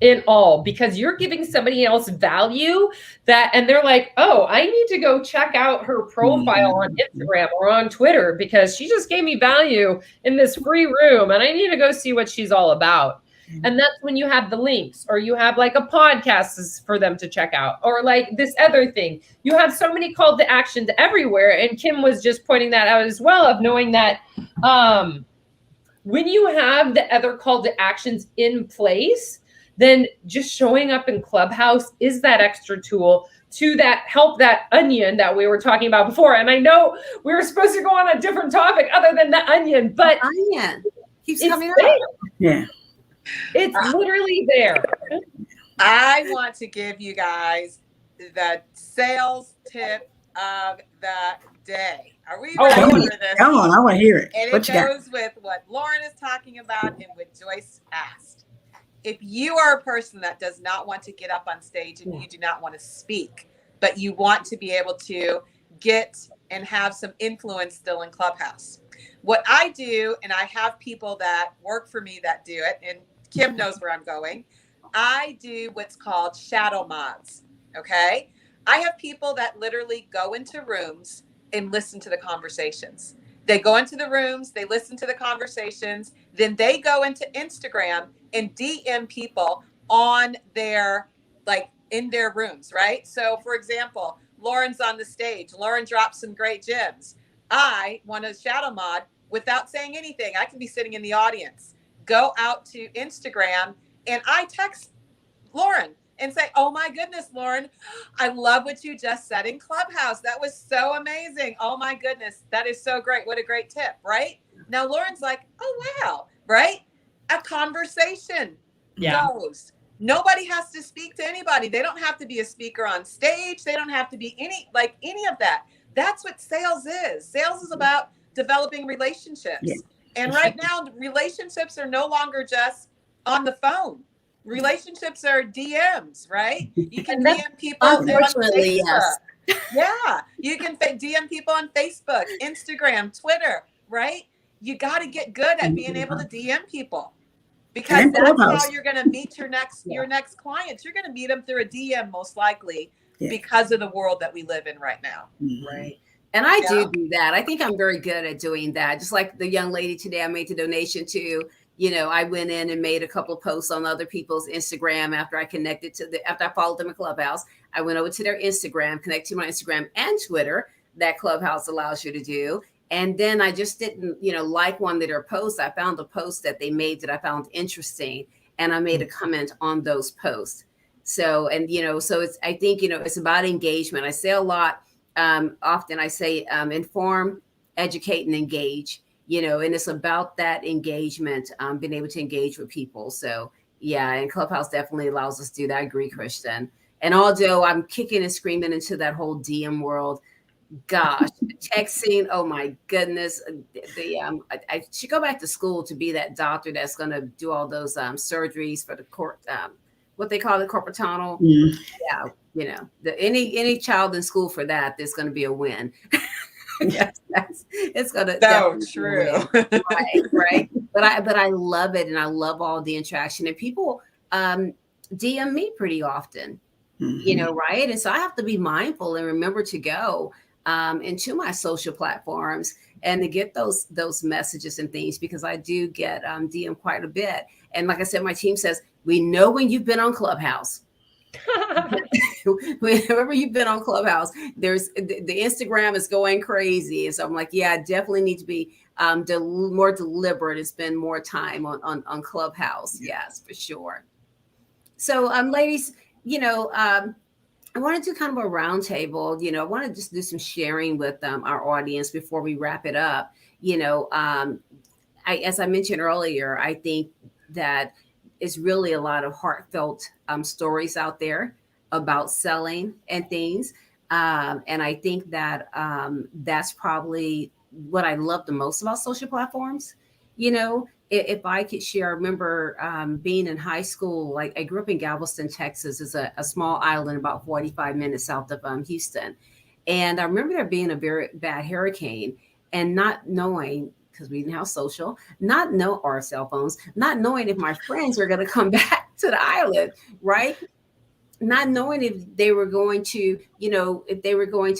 in all, because you're giving somebody else value and they're like, oh, I need to go check out her profile on Instagram or on Twitter because she just gave me value in this free room and I need to go see what she's all about. And that's when you have the links, or you have like a podcast for them to check out, or like this other thing. You have so many call to actions everywhere. And Kim was just pointing that out as well, of knowing that when you have the other call to actions in place, then just showing up in Clubhouse is that extra tool to help that onion that we were talking about before. And I know we were supposed to go on a different topic other than the onion, but onion keeps coming there. up. Yeah. It's literally there. I want to give you guys the sales tip of the day. Are we ready for this? Come on, I want to hear it. And it goes with what Lauren is talking about and what Joyce asked. If you are a person that does not want to get up on stage and you do not want to speak, but you want to be able to get and have some influence still in Clubhouse, what I do, and I have people that work for me that do it, and Kim knows where I'm going, I do what's called shadow mods, okay? I have people that literally go into rooms and listen to the conversations. They go into the rooms, they listen to the conversations, then they go into Instagram and DM people on their, like in their rooms, right? So for example, Lauren's on the stage. Lauren drops some great gems. I want to shadow mod without saying anything. I can be sitting in the audience, go out to Instagram, and I text Lauren and say, oh my goodness, Lauren, I love what you just said in Clubhouse. That was so amazing. Oh my goodness, that is so great. What a great tip, right? Now Lauren's like, oh wow, right? A conversation goes. Nobody has to speak to anybody. They don't have to be a speaker on stage. They don't have to be any of that. That's what sales is. Sales is about developing relationships. Yeah. And right now, relationships are no longer just on the phone. Relationships are DMs, right? You can DM people on Facebook. Yes. Yeah, you can DM people on Facebook, Instagram, Twitter, right? You got to get good at being able to DM people, because that's how you're going to meet your next clients. You're going to meet them through a DM most likely, because of the world that we live in right now. Right. And I do that. I think I'm very good at doing that. Just like the young lady today I made the donation to, I went in and made a couple of posts on other people's Instagram after I after I followed them in Clubhouse. I went over to their Instagram, connected to my Instagram and Twitter that Clubhouse allows you to do. And then I just didn't, like one of their posts. I found a post that they made that I found interesting, and I made a comment on those posts. So, and, so I think, it's about engagement. I say a lot, often I say, inform, educate, and engage, and it's about that engagement, being able to engage with people. So yeah, and Clubhouse definitely allows us to do that. I agree, Christian. And although I'm kicking and screaming into that whole DM world, gosh, texting, oh my goodness. I should go back to school to be that doctor that's going to do all those surgeries for the court, what they call the corporate tunnel. Yeah, any child in school for that, there's going to be a win. Yes, it's gonna so true. right. But I love it, and I love all the interaction, and people DM me pretty often, right? And so I have to be mindful and remember to go into my social platforms and to get those messages and things, because I do get DM quite a bit. And like I said, my team says, we know when you've been on Clubhouse. Whenever you've been on Clubhouse, there's the Instagram is going crazy. And so I'm like, yeah, I definitely need to be more deliberate and spend more time on Clubhouse. Yes, for sure. So ladies, I want to do kind of a roundtable. I want to just do some sharing with our audience before we wrap it up. As I mentioned earlier, I think that it's really a lot of heartfelt stories out there about selling and things. And I think that that's probably what I love the most about social platforms. If I could share, I remember being in high school, like I grew up in Galveston, Texas. It's a small island about 45 minutes south of Houston. And I remember there being a very bad hurricane and not knowing, because we didn't have social, or cell phones, not knowing if my friends were going to come back to the island, right? Not knowing if they were going to,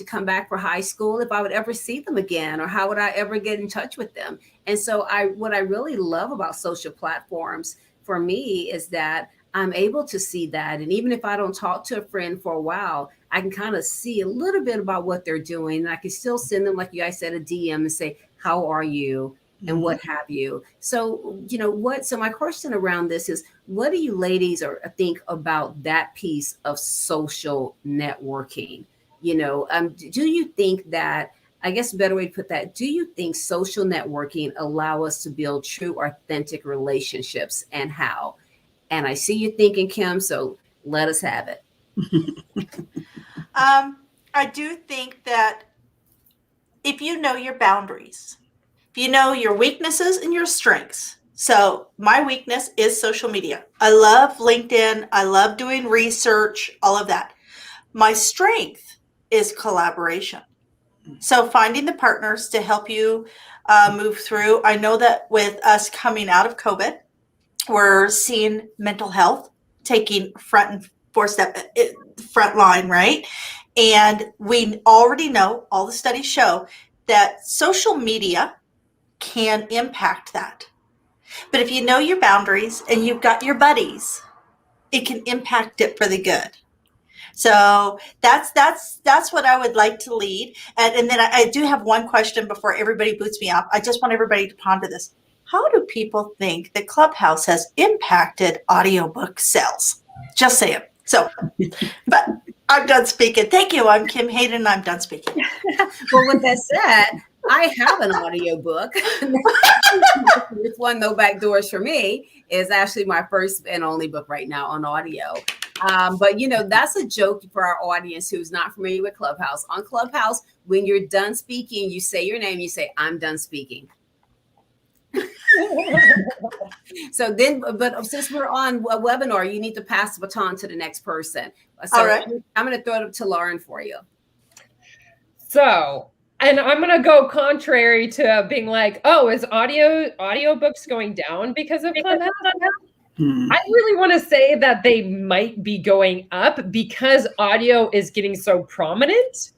come back for high school, if I would ever see them again, or how would I ever get in touch with them. And so what I really love about social platforms for me is that I'm able to see that. And even if I don't talk to a friend for a while, I can kind of see a little bit about what they're doing. And I can still send them, like you guys said, a DM and say, how are you? And what have you. So, so my question around this is, what do you ladies think about that piece of social networking? Do you think that, I guess a better way to put that, do you think social networking allow us to build true, authentic relationships, and how? And I see you thinking, Kim, so let us have it. I do think that if you know your boundaries, if you know your weaknesses and your strengths. So my weakness is social media. I love LinkedIn. I love doing research, all of that. My strength is collaboration. So finding the partners to help you move through. I know that with us coming out of COVID, we're seeing mental health taking front line, right? And we already know, all the studies show that social media can impact that. But if you know your boundaries and you've got your buddies, it can impact it for the good. So that's what I would like to lead. And then I do have one question before everybody boots me up. I just want everybody to ponder this. How do people think that Clubhouse has impacted audiobook sales? Just say it. So, but I'm done speaking. Thank you. I'm Kim Hayden, and I'm done speaking. Well, with that said, I have an audiobook. This one, No Back Doors for Me, is actually my first and only book right now on audio. But that's a joke for our audience who's not familiar with Clubhouse. On Clubhouse, when you're done speaking, you say your name, you say, I'm done speaking. So then, but since we're on a webinar, you need to pass the baton to the next person. So all right. I'm going to throw it up to Lauren for you. So, and I'm going to go contrary to being like, oh, is audiobooks going down because of Clubhouse? I really want to say that they might be going up because audio is getting so prominent.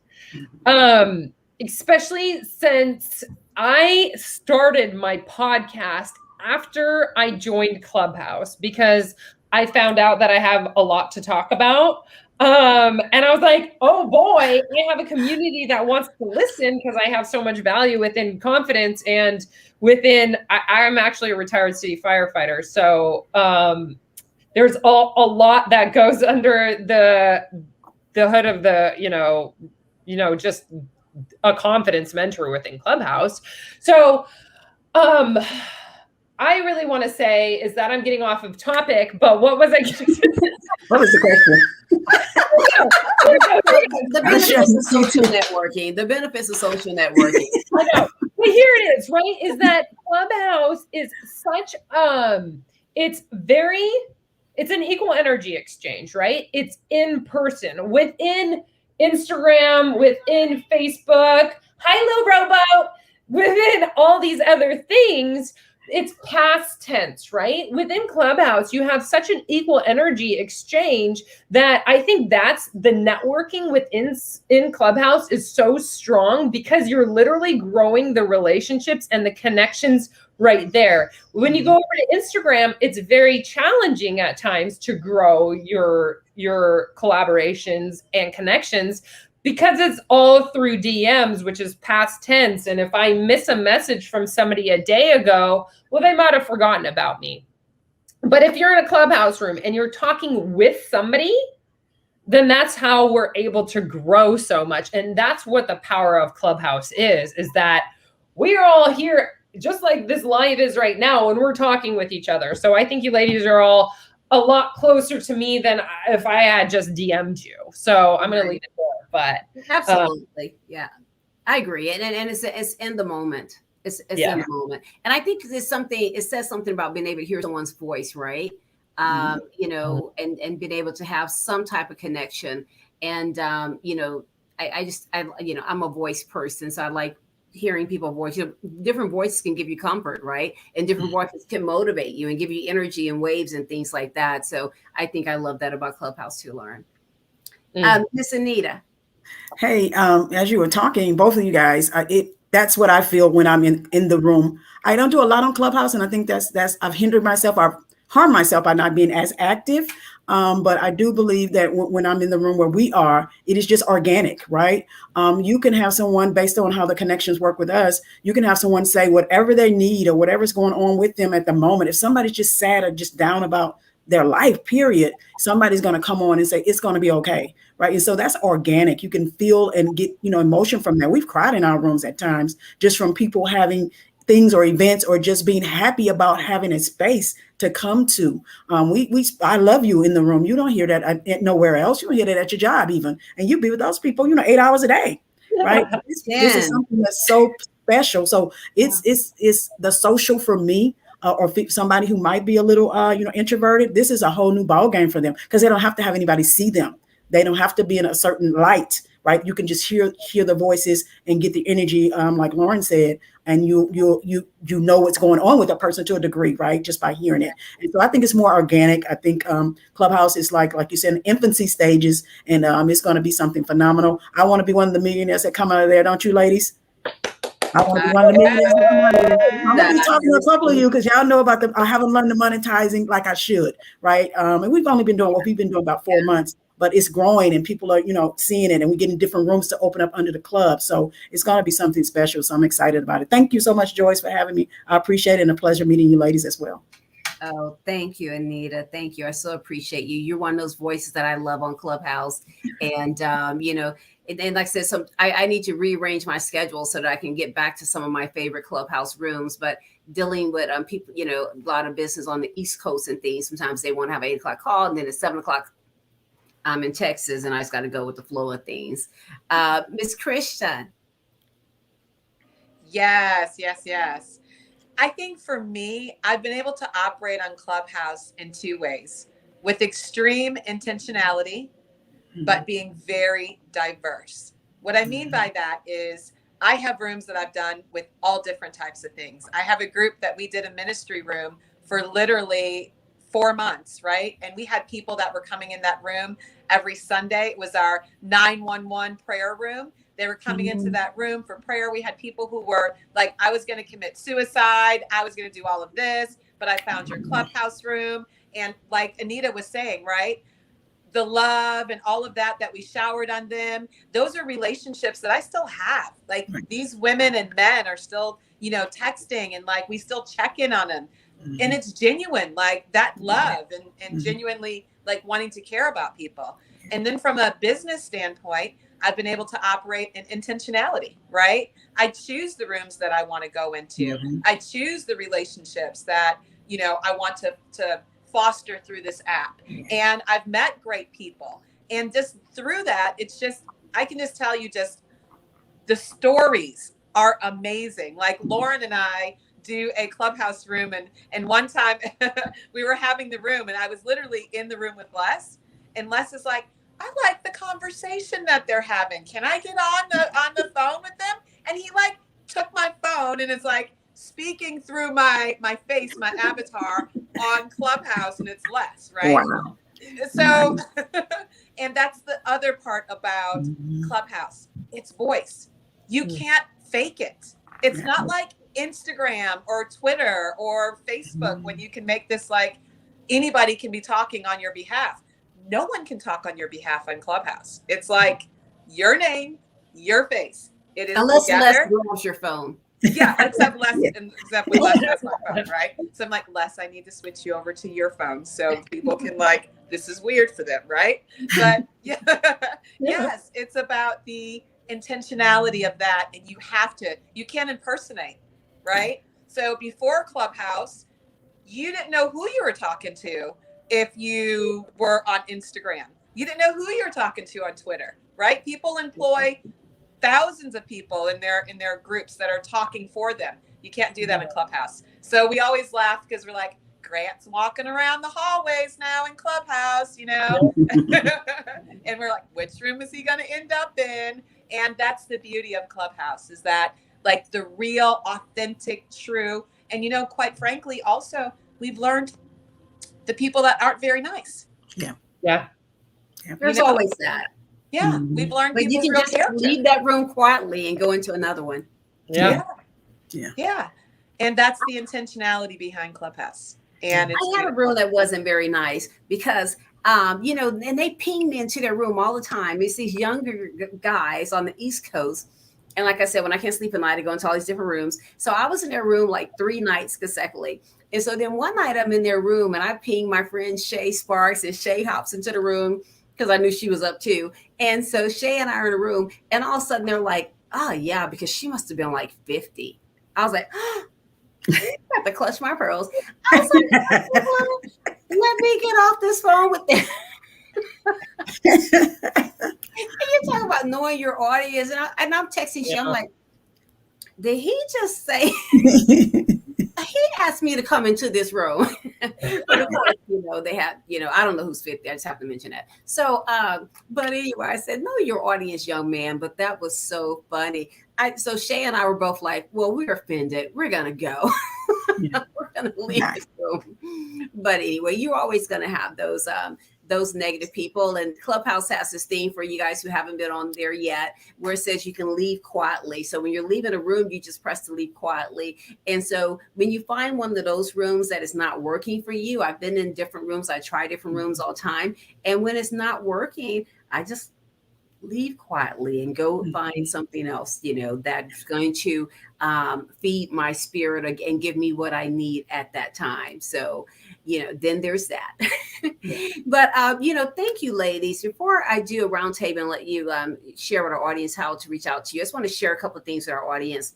Especially since I started my podcast after I joined Clubhouse, because I found out that I have a lot to talk about. And I was like, oh boy, I have a community that wants to listen because I have so much value within confidence and within, I'm actually a retired city firefighter. So there's a lot that goes under the hood of the, just a confidence mentor within Clubhouse. So I really want to say is that I'm getting off of topic, but what was I going to say? What was the question? The benefits of social networking. The benefits of social networking. I know. But here it is, right? Is that Clubhouse is such it's an equal energy exchange, right? It's in person within Instagram, within Facebook. Hi, Lou Robo. Within all these other things, it's past tense, right? Within Clubhouse, you have such an equal energy exchange that I think that's the networking in Clubhouse is so strong because you're literally growing the relationships and the connections right there. When you go over to Instagram, it's very challenging at times to grow your collaborations and connections because it's all through DMs, which is past tense. And if I miss a message from somebody a day ago, well, they might have forgotten about me. But if you're in a Clubhouse room and you're talking with somebody, then that's how we're able to grow so much. And that's what the power of Clubhouse is that we're all here just like this live is right now, and we're talking with each other. So I think you ladies are all a lot closer to me than if I had just DM'd you. So I'm going to leave it there. But absolutely, yeah, I agree, and it's in the moment. It's in the moment, and I think it says something about being able to hear someone's voice, right? And being able to have some type of connection, and I'm a voice person, so I like hearing people's voice. Different voices can give you comfort, right? And different voices can motivate you and give you energy and waves and things like that. So I think I love that about Clubhouse to learn. Miss Anita. Hey, as you were talking, both of you guys, that's what I feel when I'm in the room. I don't do a lot on Clubhouse, and I think that's I've hindered myself or harmed myself by not being as active. But I do believe that when I'm in the room where we are, it is just organic, right? You can have someone, based on how the connections work with us, you can have someone say whatever they need or whatever's going on with them at the moment. If somebody's just sad or just down about their life, period, somebody's going to come on and say, it's going to be okay. Right. And so that's organic. You can feel and get, emotion from that. We've cried in our rooms at times just from people having things or events or just being happy about having a space to come to. I love you in the room. You don't hear that nowhere else. You don't hear that at your job even. And you be with those people, 8 hours a day. Right. This is something that's so special. So it's the social for me. Or somebody who might be a little, introverted. This is a whole new ball game for them because they don't have to have anybody see them. They don't have to be in a certain light, right? You can just hear the voices and get the energy, like Lauren said, and you know what's going on with a person to a degree, right? Just by hearing it. And so I think it's more organic. I think Clubhouse is like you said, in infancy stages, and it's going to be something phenomenal. I want to be one of the millionaires that come out of there, don't you, ladies? I want to be one of the millionaires. I'm going to be talking to a couple of you because y'all know about I haven't learned the monetizing like I should, right? And we've only been doing what we've been doing about 4 months, but it's growing and people are, seeing it, and we're getting different rooms to open up under the club. So it's going to be something special. So I'm excited about it. Thank you so much, Joyce, for having me. I appreciate it, and a pleasure meeting you ladies as well. Oh, thank you, Anita. Thank you. I so appreciate you. You're one of those voices that I love on Clubhouse. And, and like I said, I need to rearrange my schedule so that I can get back to some of my favorite Clubhouse rooms. But dealing with people, a lot of business on the East Coast and things, sometimes they want to have an 8 o'clock call, and then at 7 o'clock, I'm in Texas, and I just got to go with the flow of things. Miss Christian. Yes. I think for me, I've been able to operate on Clubhouse in 2 ways: with extreme intentionality, but being very diverse. What I mean by that is I have rooms that I've done with all different types of things. I have a group that we did a ministry room for literally 4 months, right? And we had people that were coming in that room every Sunday. It was our 911 prayer room. They were coming into that room for prayer. We had people who were like, I was going to commit suicide. I was going to do all of this, but I found your Clubhouse room. And like Anita was saying, right? the love and all of that we showered on them. Those are relationships that I still have. Like these women and men are still, you know, texting, and like we still check in on them. And it's genuine, like that love and genuinely like wanting to care about people. And then from a business standpoint, I've been able to operate in intentionality, right? I choose the rooms that I want to go into. I choose the relationships that, you know, I want to foster through this app. And I've met great people. And just through that, it's just, I can just tell you, just the stories are amazing. Like Lauren and I do a Clubhouse room, and one time we were having the room, and I was literally in the room with Les, and Les is like, I like the conversation that they're having. Can I get on the phone with them? And he like took my phone and is like speaking through my face, my avatar on Clubhouse, and it's Les, right? Wow. So, and that's the other part about Clubhouse. It's voice. You can't fake it. It's not like Instagram or Twitter or Facebook when you can make this like anybody can be talking on your behalf. No one can talk on your behalf on Clubhouse. It's like your name, your face. It is unless together. Les grabs your phone. Yeah, except Les, except when Les has my phone, right? So I'm like, Les, I need to switch you over to your phone so people can like, this is weird for them, right? But yeah, yes, it's about the intentionality of that, and you can't impersonate, right? So before Clubhouse, you didn't know who you were talking to if you were on Instagram. You didn't know who you were talking to on Twitter, right? People employ thousands of people in their groups that are talking for them. You can't do that in Clubhouse. So we always laugh because we're like, Grant's walking around the hallways now in Clubhouse, you know? And we're like, which room is he going to end up in? And that's the beauty of Clubhouse, is that like the real, authentic, true. And, you know, quite frankly, also, we've learned the people that aren't very nice. Yeah. There's always that. Yeah. We've learned But you people's can real just character. leave that room quietly and go into another one. Yeah. And that's the intentionality behind Clubhouse. And it's I had a room that wasn't very nice because, you know, and they pinged me into their room all the time. It's these younger guys on the East Coast. And like I said, when I can't sleep at night, I go into all these different rooms. So I was in their room like 3 nights consecutively. And so then one night I'm in their room and I ping my friend Shay Sparks, and Shay hops into the room because I knew she was up too. And so Shay and I are in a room, and all of a sudden they're like, oh yeah, because she must have been like 50. I was like, oh, I have to clutch my pearls. I was like, let me get off this phone with them. And you talk about knowing your audience, and I'm texting Shay. I'm like, did he just say? He asked me to come into this room. But of course, you know, they have, you know, I don't know who's 50. I just have to mention that. So, but anyway, I said, know your audience, young man. But that was so funny. So Shay and I were both like, well, we're offended. We're going to go. We're going to leave this room. But anyway, you're always going to have those negative people. And Clubhouse has this thing for you guys who haven't been on there yet, where it says you can leave quietly. So when you're leaving a room, you just press to leave quietly. And so when you find one of those rooms that is not working for you, I've been in different rooms. I try different rooms all the time. And when it's not working, I just leave quietly and go find something else, you know, that's going to feed my spirit and give me what I need at that time. So, you know, then there's that. But, you know, thank you, ladies. Before I do a roundtable and let you share with our audience how to reach out to you, I just want to share a couple of things with our audience.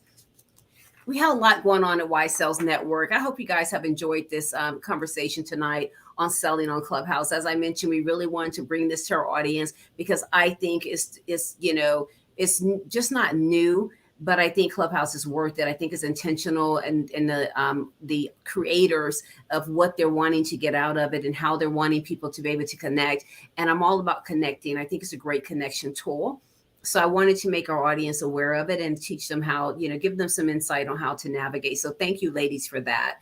We have a lot going on at Wise Sales Network. I hope you guys have enjoyed this conversation tonight on selling on Clubhouse. As I mentioned, we really wanted to bring this to our audience because I think it's you know, it's just not new, but I think Clubhouse is worth it. I think it's intentional, and the creators of what they're wanting to get out of it and how they're wanting people to be able to connect. And I'm all about connecting. I think it's a great connection tool. So I wanted to make our audience aware of it and teach them how, you know, give them some insight on how to navigate. So thank you, ladies, for that.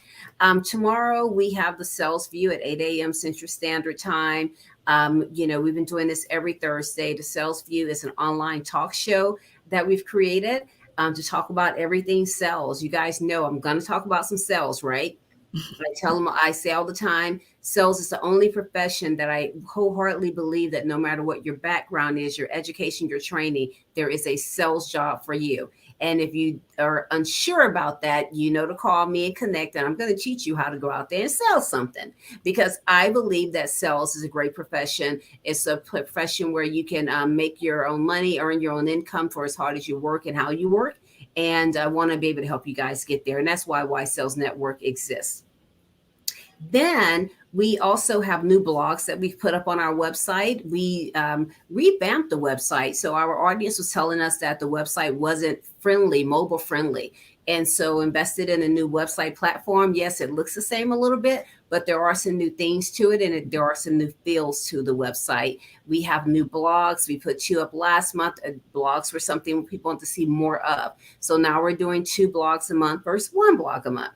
Tomorrow we have the Sales View at 8 a.m. Central Standard Time. You know, we've been doing this every Thursday. The Sales View is an online talk show that we've created to talk about everything sales. You guys know I'm going to talk about some sales, right? I tell them, I say all the time, sales is the only profession that I wholeheartedly believe that no matter what your background is, your education, your training, there is a sales job for you. And if you are unsure about that, you know to call me and connect, and I'm going to teach you how to go out there and sell something, because I believe that sales is a great profession. It's a profession where you can make your own money, earn your own income for as hard as you work and how you work. And I want to be able to help you guys get there. And that's why Sales Network exists. Then we also have new blogs that we've put up on our website. We revamped the website. So our audience was telling us that the website wasn't friendly, mobile friendly. And so invested in a new website platform. Yes, it looks the same a little bit, but there are some new things to it, and there are some new feels to the website. We have new blogs. We put 2 up last month. Blogs were something people want to see more of. So now we're doing 2 blogs a month versus 1 blog a month.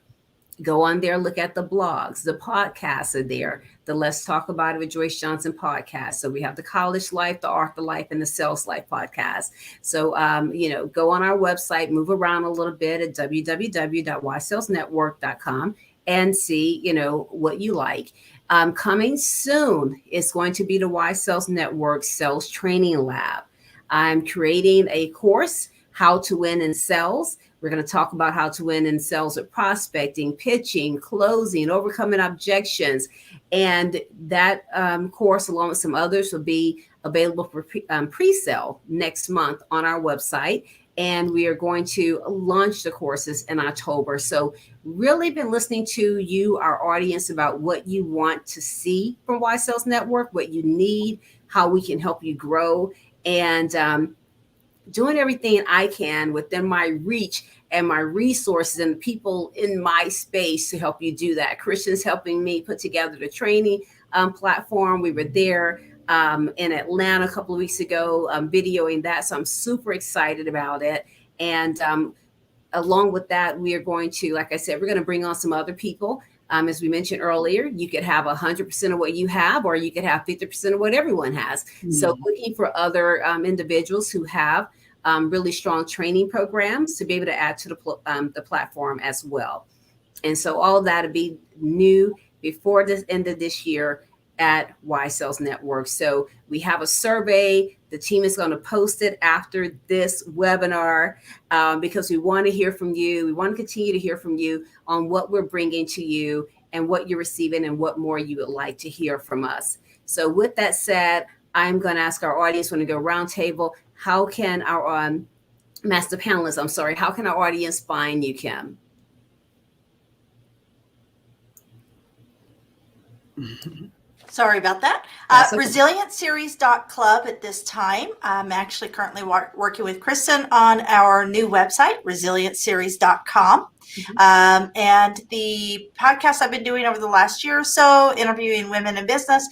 Go on there, look at the blogs. The podcasts are there. The Let's Talk About It with Joyce Johnson podcast. So we have the College Life, the Author Life, and the Sales Life podcast. So, go on our website, move around a little bit at www.ysalesnetwork.com and see, what you like. Coming soon is going to be the Y Sales Network Sales Training Lab. I'm creating a course, How to Win in Sales. We're going to talk about how to win in sales with prospecting, pitching, closing, overcoming objections. And that course, along with some others, will be available for pre-sale next month on our website. And we are going to launch the courses in October. So really been listening to you, our audience, about what you want to see from Y Sales Network, what you need, how we can help you grow, and doing everything I can within my reach and my resources and the people in my space to help you do that. Christian's helping me put together the training platform. We were there in Atlanta a couple of weeks ago, videoing that. So I'm super excited about it. And along with that, we are going to, like I said, we're going to bring on some other people. As we mentioned earlier, you could have 100% of what you have, or you could have 50% of what everyone has. Mm-hmm. So looking for other individuals who have really strong training programs to be able to add to the platform as well. And so all of that will be new before the end of this year at Y Sales Network. So we have a survey. The team is going to post it after this webinar because we want to hear from you. We want to continue to hear from you on what we're bringing to you and what you're receiving and what more you would like to hear from us. So with that said, I'm going to ask our audience when we go roundtable, how can our master panelists, how can our audience find you, Kim? Sorry about that. Okay. Resilientseries.club at this time. I'm actually currently working with Kristen on our new website, resilientseries.com. Mm-hmm. And the podcast I've been doing over the last year or so, interviewing women in business,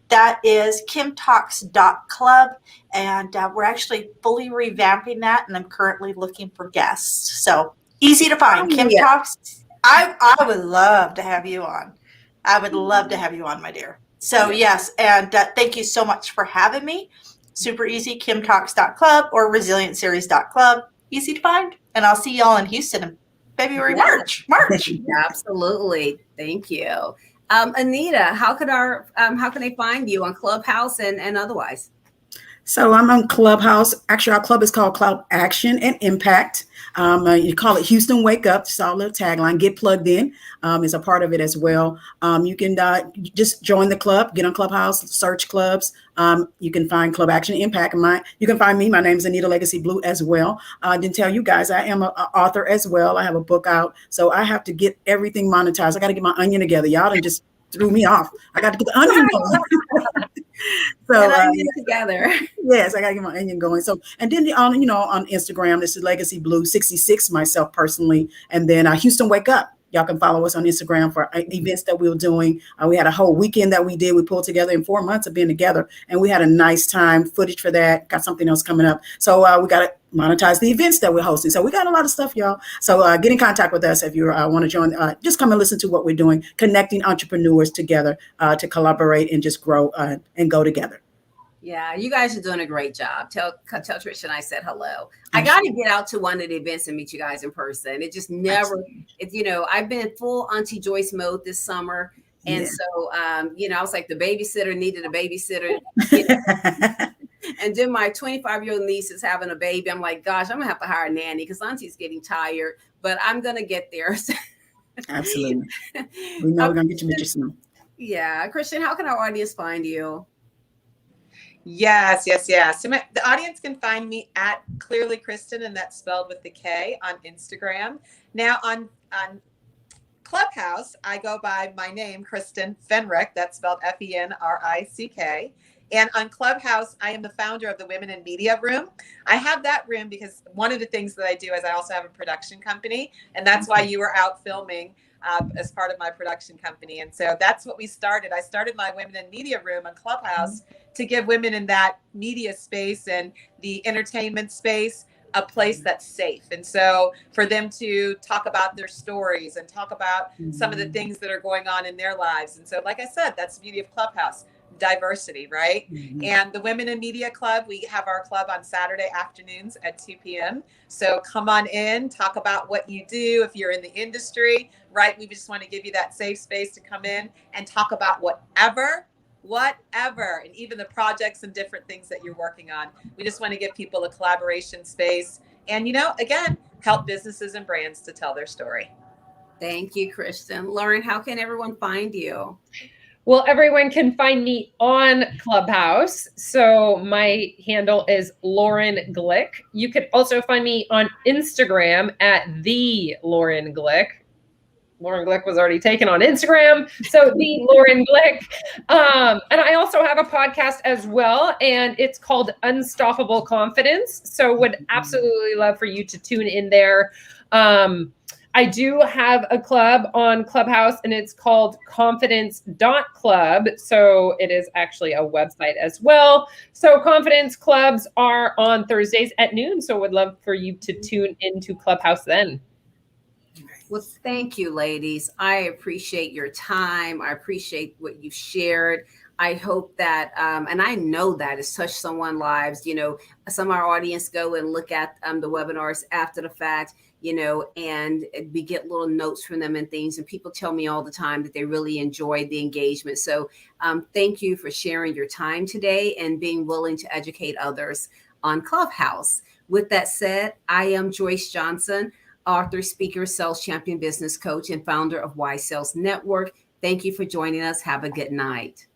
that is kimtalks.club. And we're actually fully revamping that. And I'm currently looking for guests. So easy to find. Kim Talks. I would love to have you on. I would love to have you on, my dear. So yes, and thank you so much for having me. Super easy, kimtalks.club or resilientseries.club. Easy to find. And I'll see y'all in Houston in February, March. Absolutely. Thank you. Anita, how can they find you on Clubhouse and otherwise? So I'm on Clubhouse. Actually, our club is called Club Action and Impact. You call it Houston Wake Up. It's our little tagline. Get plugged in is a part of it as well. You can just join the club. Get on Clubhouse. Search clubs. You can find Club Action and Impact. You can find me. My name is Anita Legacy Blue as well. I didn't tell you guys I am an author as well. I have a book out. So I have to get everything monetized. I got to get my onion together. Y'all done just threw me off. I got to get the onion going. So together. Yes, I gotta get my onion going. So, and then on Instagram, this is Legacy Blue 66, myself personally, and then Houston Wake Up. Y'all can follow us on Instagram for events that we were doing. We had a whole weekend that we did. We pulled together in 4 months of being together, and we had a nice time. Footage for that. Got something else coming up. So we got to monetize the events that we're hosting. So we got a lot of stuff, y'all. So get in contact with us if you want to join. Just come and listen to what we're doing, connecting entrepreneurs together to collaborate and just grow and go together. Yeah, you guys are doing a great job. Tell Trish and I said hello. I got to get out to one of the events and meet you guys in person. It just never, it's, I've been in full Auntie Joyce mode this summer. And so, I was like the babysitter needed a babysitter. And then my 25-year-old niece is having a baby. I'm like, gosh, I'm going to have to hire a nanny because Auntie's getting tired, but I'm going to get there. Absolutely. We know we're going to get you with you soon. Yeah. Christian, how can our audience find you? Yes. So the audience can find me at Clearly Kristen, and that's spelled with the K, on Instagram. Now on Clubhouse, I go by my name, Kristen Fenrick. That's spelled Fenrick. And on Clubhouse, I am the founder of the Women in Media Room. I have that room because one of the things that I do is I also have a production company, and that's why you were out filming as part of my production company. And so that's what we started. I started my Women in Media Room on Clubhouse to give women in that media space and the entertainment space a place that's safe. And so for them to talk about their stories and talk about some of the things that are going on in their lives. And so, like I said, that's the beauty of Clubhouse, diversity, right? And the Women in Media Club, we have our club on Saturday afternoons at 2 p.m. So come on in, talk about what you do. If you're in the industry, right? We just want to give you that safe space to come in and talk about whatever, and even the projects and different things that you're working on. We just want to give people a collaboration space and, again, help businesses and brands to tell their story. Thank you, Kristen. Lauren, how can everyone find you? Well, everyone can find me on Clubhouse. So my handle is Lauren Glick. You can also find me on Instagram at the Lauren Glick. Lauren Glick was already taken on Instagram. So the Lauren Glick. And I also have a podcast as well, and it's called Unstoppable Confidence. So would absolutely love for you to tune in there. I do have a club on Clubhouse, and it's called confidence.club. So it is actually a website as well. So confidence clubs are on Thursdays at noon. So would love for you to tune into Clubhouse then. Well, thank you, ladies. I appreciate your time. I appreciate what you've shared. I hope that, and I know that it's touched someone's lives. Some of our audience go and look at the webinars after the fact, and we get little notes from them and things. And people tell me all the time that they really enjoyed the engagement. So thank you for sharing your time today and being willing to educate others on Clubhouse. With that said, I am Joyce Johnson, author, speaker, sales champion, business coach, and founder of Wise Sales Network. Thank you for joining us. Have a good night.